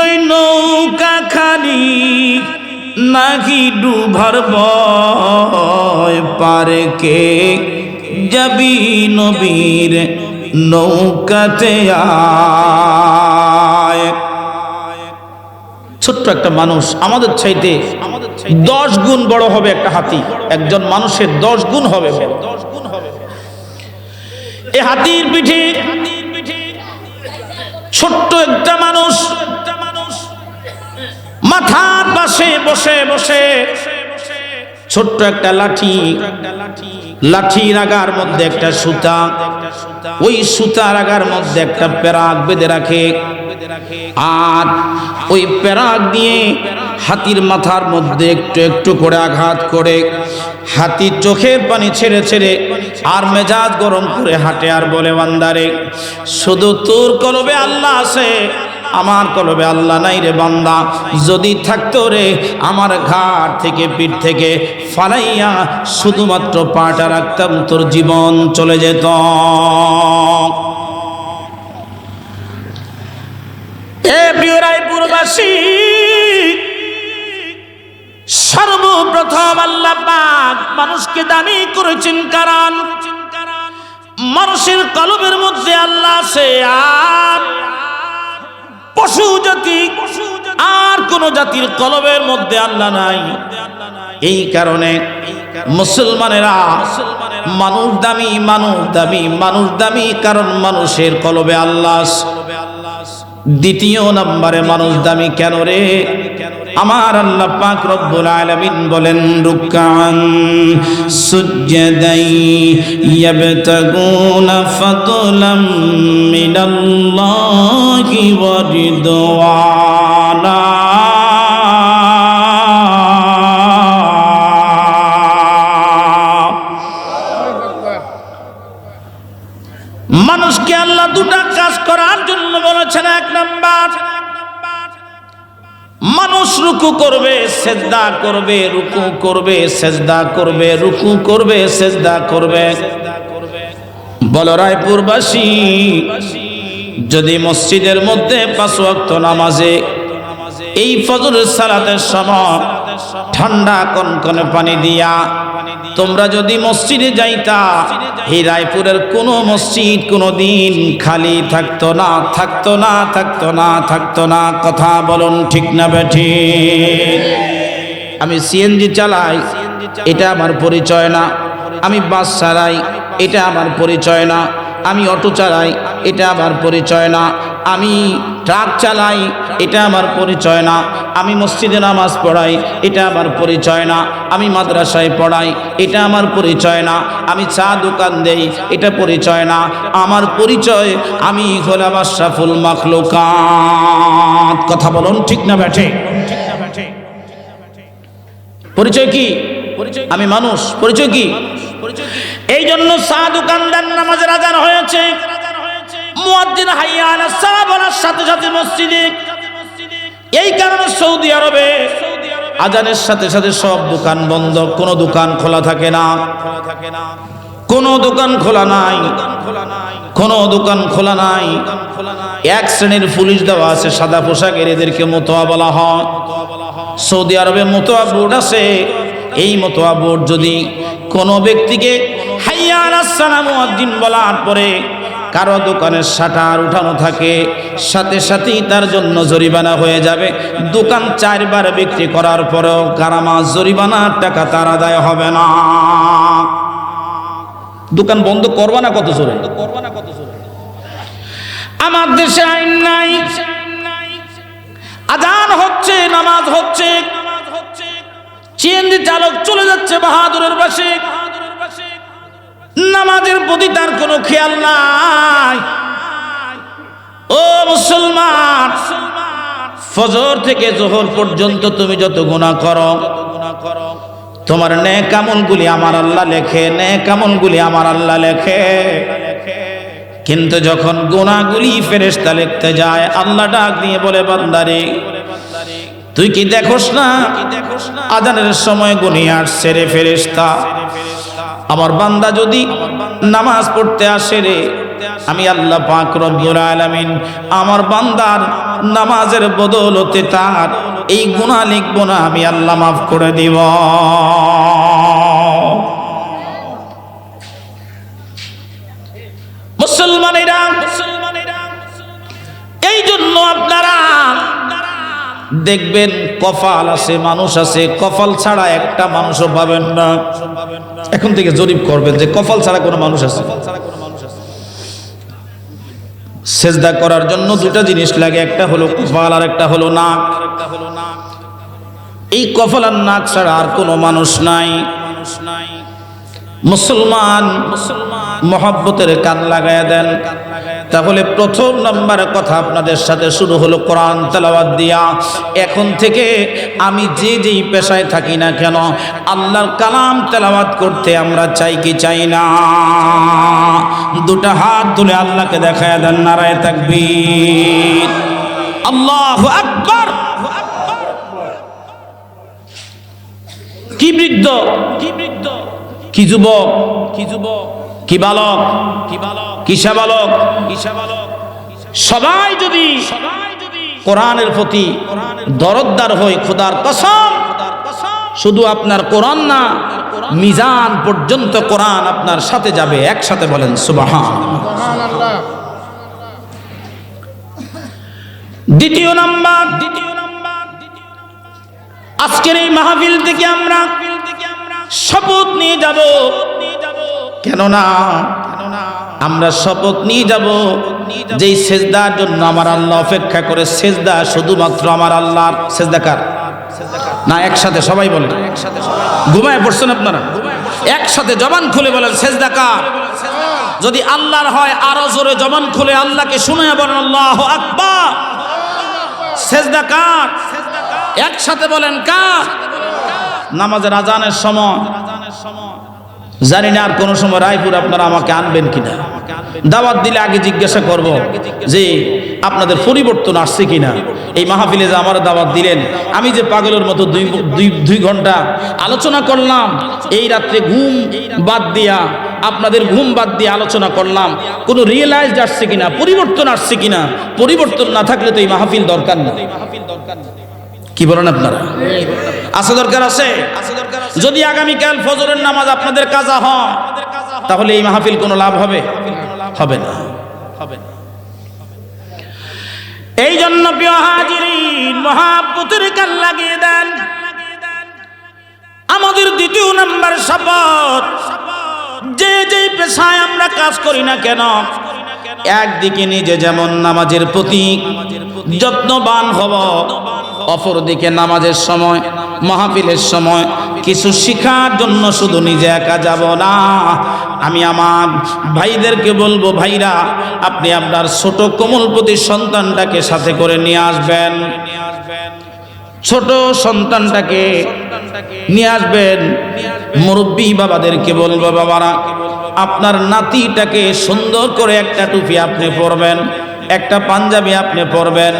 A: ওই নৌকা খানি নাহি ডুবার ভয় পারে কে যাবি নবীর নৌকাতে আয়। ছোট্ট একটা মানুষ আমাদের চাইতে 10 গুণ বড় হবে একটা হাতি, একজন মানুষের 10 গুণ হবে। এই হাতির পিঠে ছোট্ট একটা মানুষ মাথার পাশে বসে বসে ছোট্ট একটা লাঠির আগার মধ্যে একটা সুতা, ওই সুতার আগার মধ্যে একটা পেরাক বেঁধে রাখে, আর ওই পেরাক দিয়ে হাতির মাথার মধ্যে একটু একটু করে আঘাত করে হাতির চোখের পানি ছেড়ে ছেড়ে আর মেজাজ গরম করে হাঁটে আর বলে, বান্দারে শুধু তোর কলবে আল্লাহ আছে, আমার কলবে আল্লাহ নাই রে বান্দা। যদি থাকতো রে আমার ঘাট থেকে পিঠ থেকে ফালাইয়া শুধুমাত্র পাটা রাখতাম, তোর জীবন চলে যেত। এ প্রিয় রায়পুরবাসী, সর্বপ্রথম আল্লাহ পাক মানুষকে দামি করেছেন, কারণ মানুষের কলবের মধ্যে আল্লাহ আছে, আর পশু জাতি আর কোন জাতির কলবের মধ্যে আল্লাহ নাই। এই কারণে মুসলমানেরা মানুষ দামি, মানুষ দামি, মানুষ দামি, কারণ মানুষের কলবে আল্লাহ। দ্বিতীয় নম্বরে মানুষ দামি কেন রে? আমার আল্লাহ পাক রব্বুল আলামিন বলেন, রুকআন সুজদাই ইয়াবতাগুনা ফাদলাম মিনাল্লাহি ওয়া রিদওয়ানা। মানুষকে আল্লাহ দুটা কাজ করার জন্য বলেছেন। এক নাম্বার, মানুষ রুকু করবে, সেজদা করবে, রুকু করবে, সেজদা করবে, রুকু করবে, সেজদা করবে। বলো রায়পুরবাসী, যদি মসজিদের মধ্যে 5 ওয়াক্ত নামাজে এই ফজরের সালাতের সময় ঠান্ডা কনকনে পানি দিয়া তোমরা যদি মসজিদে যাইতা, এই রায়পুরের কোনো মসজিদ কোনো দিন খালি থাকতো না, থাকতো না, থাকতো না, থাকতো না। কথা বলুন ঠিক না বেঠিক? আমি সিএনজি চালাই, এটা আমার পরিচয় না। আমি বাস চালাই, এটা আমার পরিচয় না। আমি অটো চালাই, এটা আমার পরিচয় না। আমি ট্রাক চালাই, এটা আমার পরিচয় না। আমি মসজিদে নামাজ পড়াই, এটা আমার পরিচয় না। আমি মাদ্রাসায় পড়াই, এটা আমার পরিচয় না। আমি চা দোকান দেই, এটা পরিচয় না। আমার পরিচয় আমি হলাম আশরাফুল মাখলুকাত। কথা বলুন ঠিক না বেঠে? পরিচয় কি? আমি মানুষ। পরিচয় কি? এই জন্য চা দোকানদার নামাজের আজান হয়েছে, মুয়াজ্জিন হাইয়া আলাস সালাহ বলার সাথে সাথে মসজিদে। এই কারণে সৌদি আরবে আজানের সাথে সাথে সব দোকান বন্ধ, কোনো দোকান খোলা থাকে না, কোনো দোকান খোলা নাই, কোনো দোকান খোলা নাই। এক শ্রেণীর পুলিশ দেওয়া আছে সাদা পোশাকের, এদেরকে মোতোয়া বলা হয়। সৌদি আরবে মোতোয়া বোর্ড আছে। এই মোতোয়া বোর্ড যদি কোনো ব্যক্তিকে হাইয়া আলাস সালাহ মুয়াজ্জিন বলার পরে কারো দোকানের শাটার উঠানো থাকে, সাথে সাথেই তার জন্য জরিমানা হয়ে যাবে। দোকান 4 বার বিক্রি করার পরেও গারামা জরিমানার টাকা তার আদায় হবে না। দোকান বন্ধ করবা না কত জোরে? আমার দেশে আইন নাই, আজান হচ্ছে, নামাজ হচ্ছে, সিএনজি চালক চলে যাচ্ছে বাহাদুরের বাসে, নামাজের প্রতি তার কোনো খেয়াল নাই। ও মুসলমান, ফজর থেকে জোহর পর্যন্ত তুমি যত গুনাহ করো, তোমার নেক আমলগুলি আমার আল্লাহ লেখে, নেক আমলগুলি আমার আল্লাহ লেখে। কিন্তু যখন গুনাহগুলি ফেরেশতা লিখতে যায়, আল্লাহ ডাক দিয়ে বলে, বান্দারে তুই কি দেখোস না আজানের সময় গুনিয়ে আসছে রে ফেরেশতা। আমার বান্দা যদি নামাজ পড়তে আসে রে, আমি আল্লাহ পাক রব্বুল আলামিন আমার বান্দার নামাজের বদৌলতে তার এই গুনাহ লিখব না, আমি আল্লাহ মাফ করে দিব। মুসলমানেরা, এই জন্য আপনারা দেখবেন কপাল আছে, মানুষ আছে, কপাল ছাড়া একটা মানুষও পাবেন না। এখন থেকে জরিপ করবেন যে কপাল ছাড়া কোনো মানুষ আছে? সেজদা করার জন্য দুটা জিনিস লাগে, একটা হলো কপাল আর একটা হলো নাক। এই কপাল আর নাক ছাড়া আর কোনো মানুষ নাই। মুসলমান মহব্বতের কান লাগায়া দেন। তাহলে প্রথম নম্বরের কথা আপনাদের সাথে শুরু হলো কোরআন তেলাওয়াত দিয়া। এখন থেকে আমি যেই পেশায় থাকি না কেন, আল্লাহর কালাম তেলাওয়াত করতে আমরা চাই কি চাই না? দুটা হাত তুলে আল্লাহকে দেখায়া দেন, নারায়ে তাকবীর, আল্লাহু আকবার। কি বৃদ্ধ, কি যুবক, কি বালক, কি শাবালক, সবাই যদি কোরআনের প্রতি দরদদার হই, খোদার কসম শুধু আপনার কোরআন না, মিজান পর্যন্ত কোরআন আপনার সাথে যাবে। একসাথে বলেন সুবহানাল্লাহ। দ্বিতীয় নাম্বার, আজকের এই মাহফিল থেকে আমরা শপথ নিয়ে যাব। কেননা আমরা শপথ নিয়ে যাব যেই সেজদার জন্য আমার আল্লাহ অপেক্ষা করে। সেজদা শুধুমাত্র আমার আল্লাহর। সেজদা কার? না একসাথে সবাই বলেন। ঘুমায় পড়ছেন আপনারা? একসাথে জবান খুলে বলেন সেজদা কার? যদি আল্লাহর হয় আরো জোরে জবান খুলে আল্লাহকে শুনে বলেন আল্লাহু আকবার। সেজদা কার? একসাথে বলেন কার? নামাজের আজানের সময় জানি না আর কোন সময় রায়পুর আপনারা আমাকে আনবেন কিনা। দাওয়াত দিলে আগে জিজ্ঞাসা করব যে আপনাদের পরিবর্তন আসছে কিনা। এই মাহফিলে যে আমার দাওয়াত দিলেন, আমি যে পাগলের মতো দুই ঘন্টা আলোচনা করলাম, এই রাত্রে ঘুম বাদ দিয়া, আপনাদের ঘুম বাদ দিয়ে আলোচনা করলাম, কোনো রিয়েলাইজড আসছে কিনা, পরিবর্তন আসছে কিনা? পরিবর্তন না থাকলে তো এই মাহফিল দরকার না। কি বলেন আপনারা? আছে দরকার আছে? যদি আগামীকাল ফজরের নামাজ আপনাদের কাজা হয়, তাহলে এই মাহফিল কোনো লাভ হবে? হবে না। এই জন্য প্রিয় হাজিরিন, মহাব্বতের কান লাগিয়ে দেন। আমাদের দ্বিতীয় নাম্বার শপথ, যে পেশায় আমরা কাজ করি না কেন, একদিকে নিজে যেমন নামাজের প্রতি যত্নবান হব, অপরদিকে নামাজের সময়, মাহফিলের সময় কিছু শিখার জন্য শুধু নিজে একা যাব না। আমি আমার ভাইদেরকে বলবো, ভাইরা আপনি আপনার ছোট কোমলপতি সন্তানটাকে সাথে করে নিয়ে আসবেন। ছোট সন্তানটাকে নিয়ে আসবেন। মুরব্বী বাবাদেরকে বলবো, বাবারা আপনার নাতিটাকে সুন্দর করে একটা টুপি আপনি পরবেন, একটা পাঞ্জাবি আপনি পরবেন,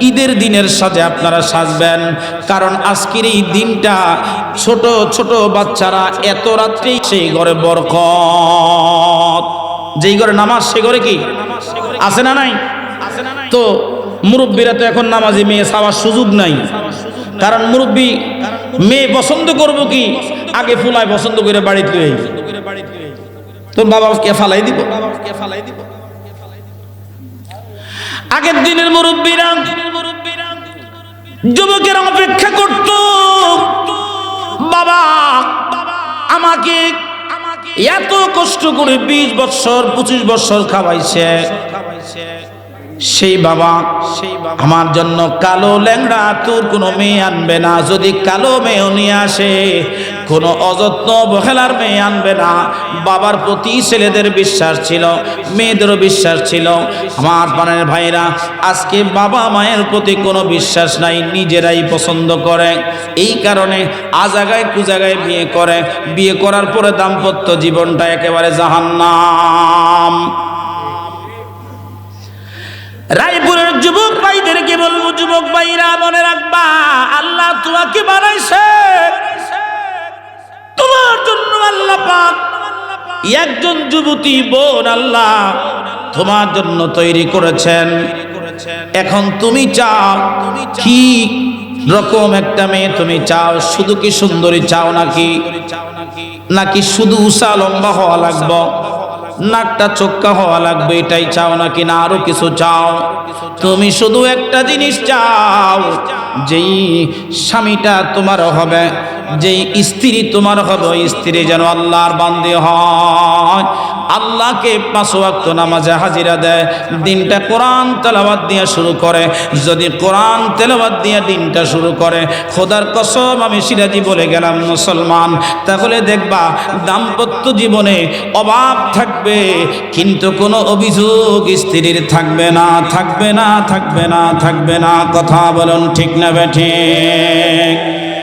A: ঈদের দিনের সাজে আপনারা সাজবেন। কারণ আজকের এই দিনটা ছোট ছোট বাচ্চারা এত রাত্রেই সেই ঘরে বরকত। যেই ঘরে নামাজ সে ঘরে কি আছে না নাই? তো মুরব্বীরা তো এখন নামাজি মেয়ে চাওয়ার সুযোগ নাই। কারণ মুরব্বী মেয়ে পছন্দ করবো কি, আগে ফুলায় পছন্দ করে বাড়িতে লই তোর বাবাকে ফালাই দিব। আগের দিনের মুরব্বীরা যুবকের অপেক্ষা করত, বাবা আমাকে এত কষ্ট করে 20 বছর 25 বছর খাওয়াইছে, সেই বাবা আমার জন্য কালো ল্যাংড়া তোর কোনো মেয়ে আনবে না। যদি কালো মেয়ে নিয়ে আসে, কোনো অযত্ন অবহেলার মেয়ে আনবে না। বাবার প্রতি ছেলেদের বিশ্বাস ছিল, মেয়েদেরও বিশ্বাস ছিল। আমার প্রাণের ভাইরা, আজকে বাবা মায়ের প্রতি কোনো বিশ্বাস নাই, নিজেরাই পছন্দ করে। এই কারণে আজাগায় কুজাগায় বিয়ে করে, বিয়ে করার পরে দাম্পত্য জীবনটা একেবারে জাহান্নাম। রায়পুরের যুবক ভাইদেরকে বলবো, যুবক ভাইরা মনে রাখবা, আল্লাহ তোমাকে বানাইছে, তোমার জন্য আল্লাহ পাক একজন যুবতী বোন আল্লাহ তোমার জন্য তৈরি করেছেন। এখন তুমি চাও কি রকম একটা মেয়ে তুমি চাও? শুধু কি সুন্দরী চাও নাকি শুধু উষা লম্বা হওয়া লাগবে, নাকটা চোক্কা হওয়া লাগবে, এটাই চাও নাকি না আরো কিছু চাও? তুমি শুধু একটা জিনিস চাও, যেই স্বামীটা তোমার হবে, যেই স্ত্রী তোমার হবে, ওই স্ত্রী যেন আল্লাহর বান্দী হয়, আল্লাহকে 5 ওয়াক্ত নামাজে হাজিরা দেয়, দিনটা কোরআন তেলাওয়াত দিয়ে শুরু করে। যদি কোরআন তেলাওয়াত দিয়ে দিনটা শুরু করে, খোদার কসম আমি সিরাজি বলে গেলাম মুসলমান, তাহলে দেখবা দাম্পত্য জীবনে অভাব থাকবে, কিন্তু কোনো অভিযোগ স্ত্রীর থাকবে না, থাকবে না, থাকবে না, থাকবে না। কথা বলুন ঠিক না বেঠিক?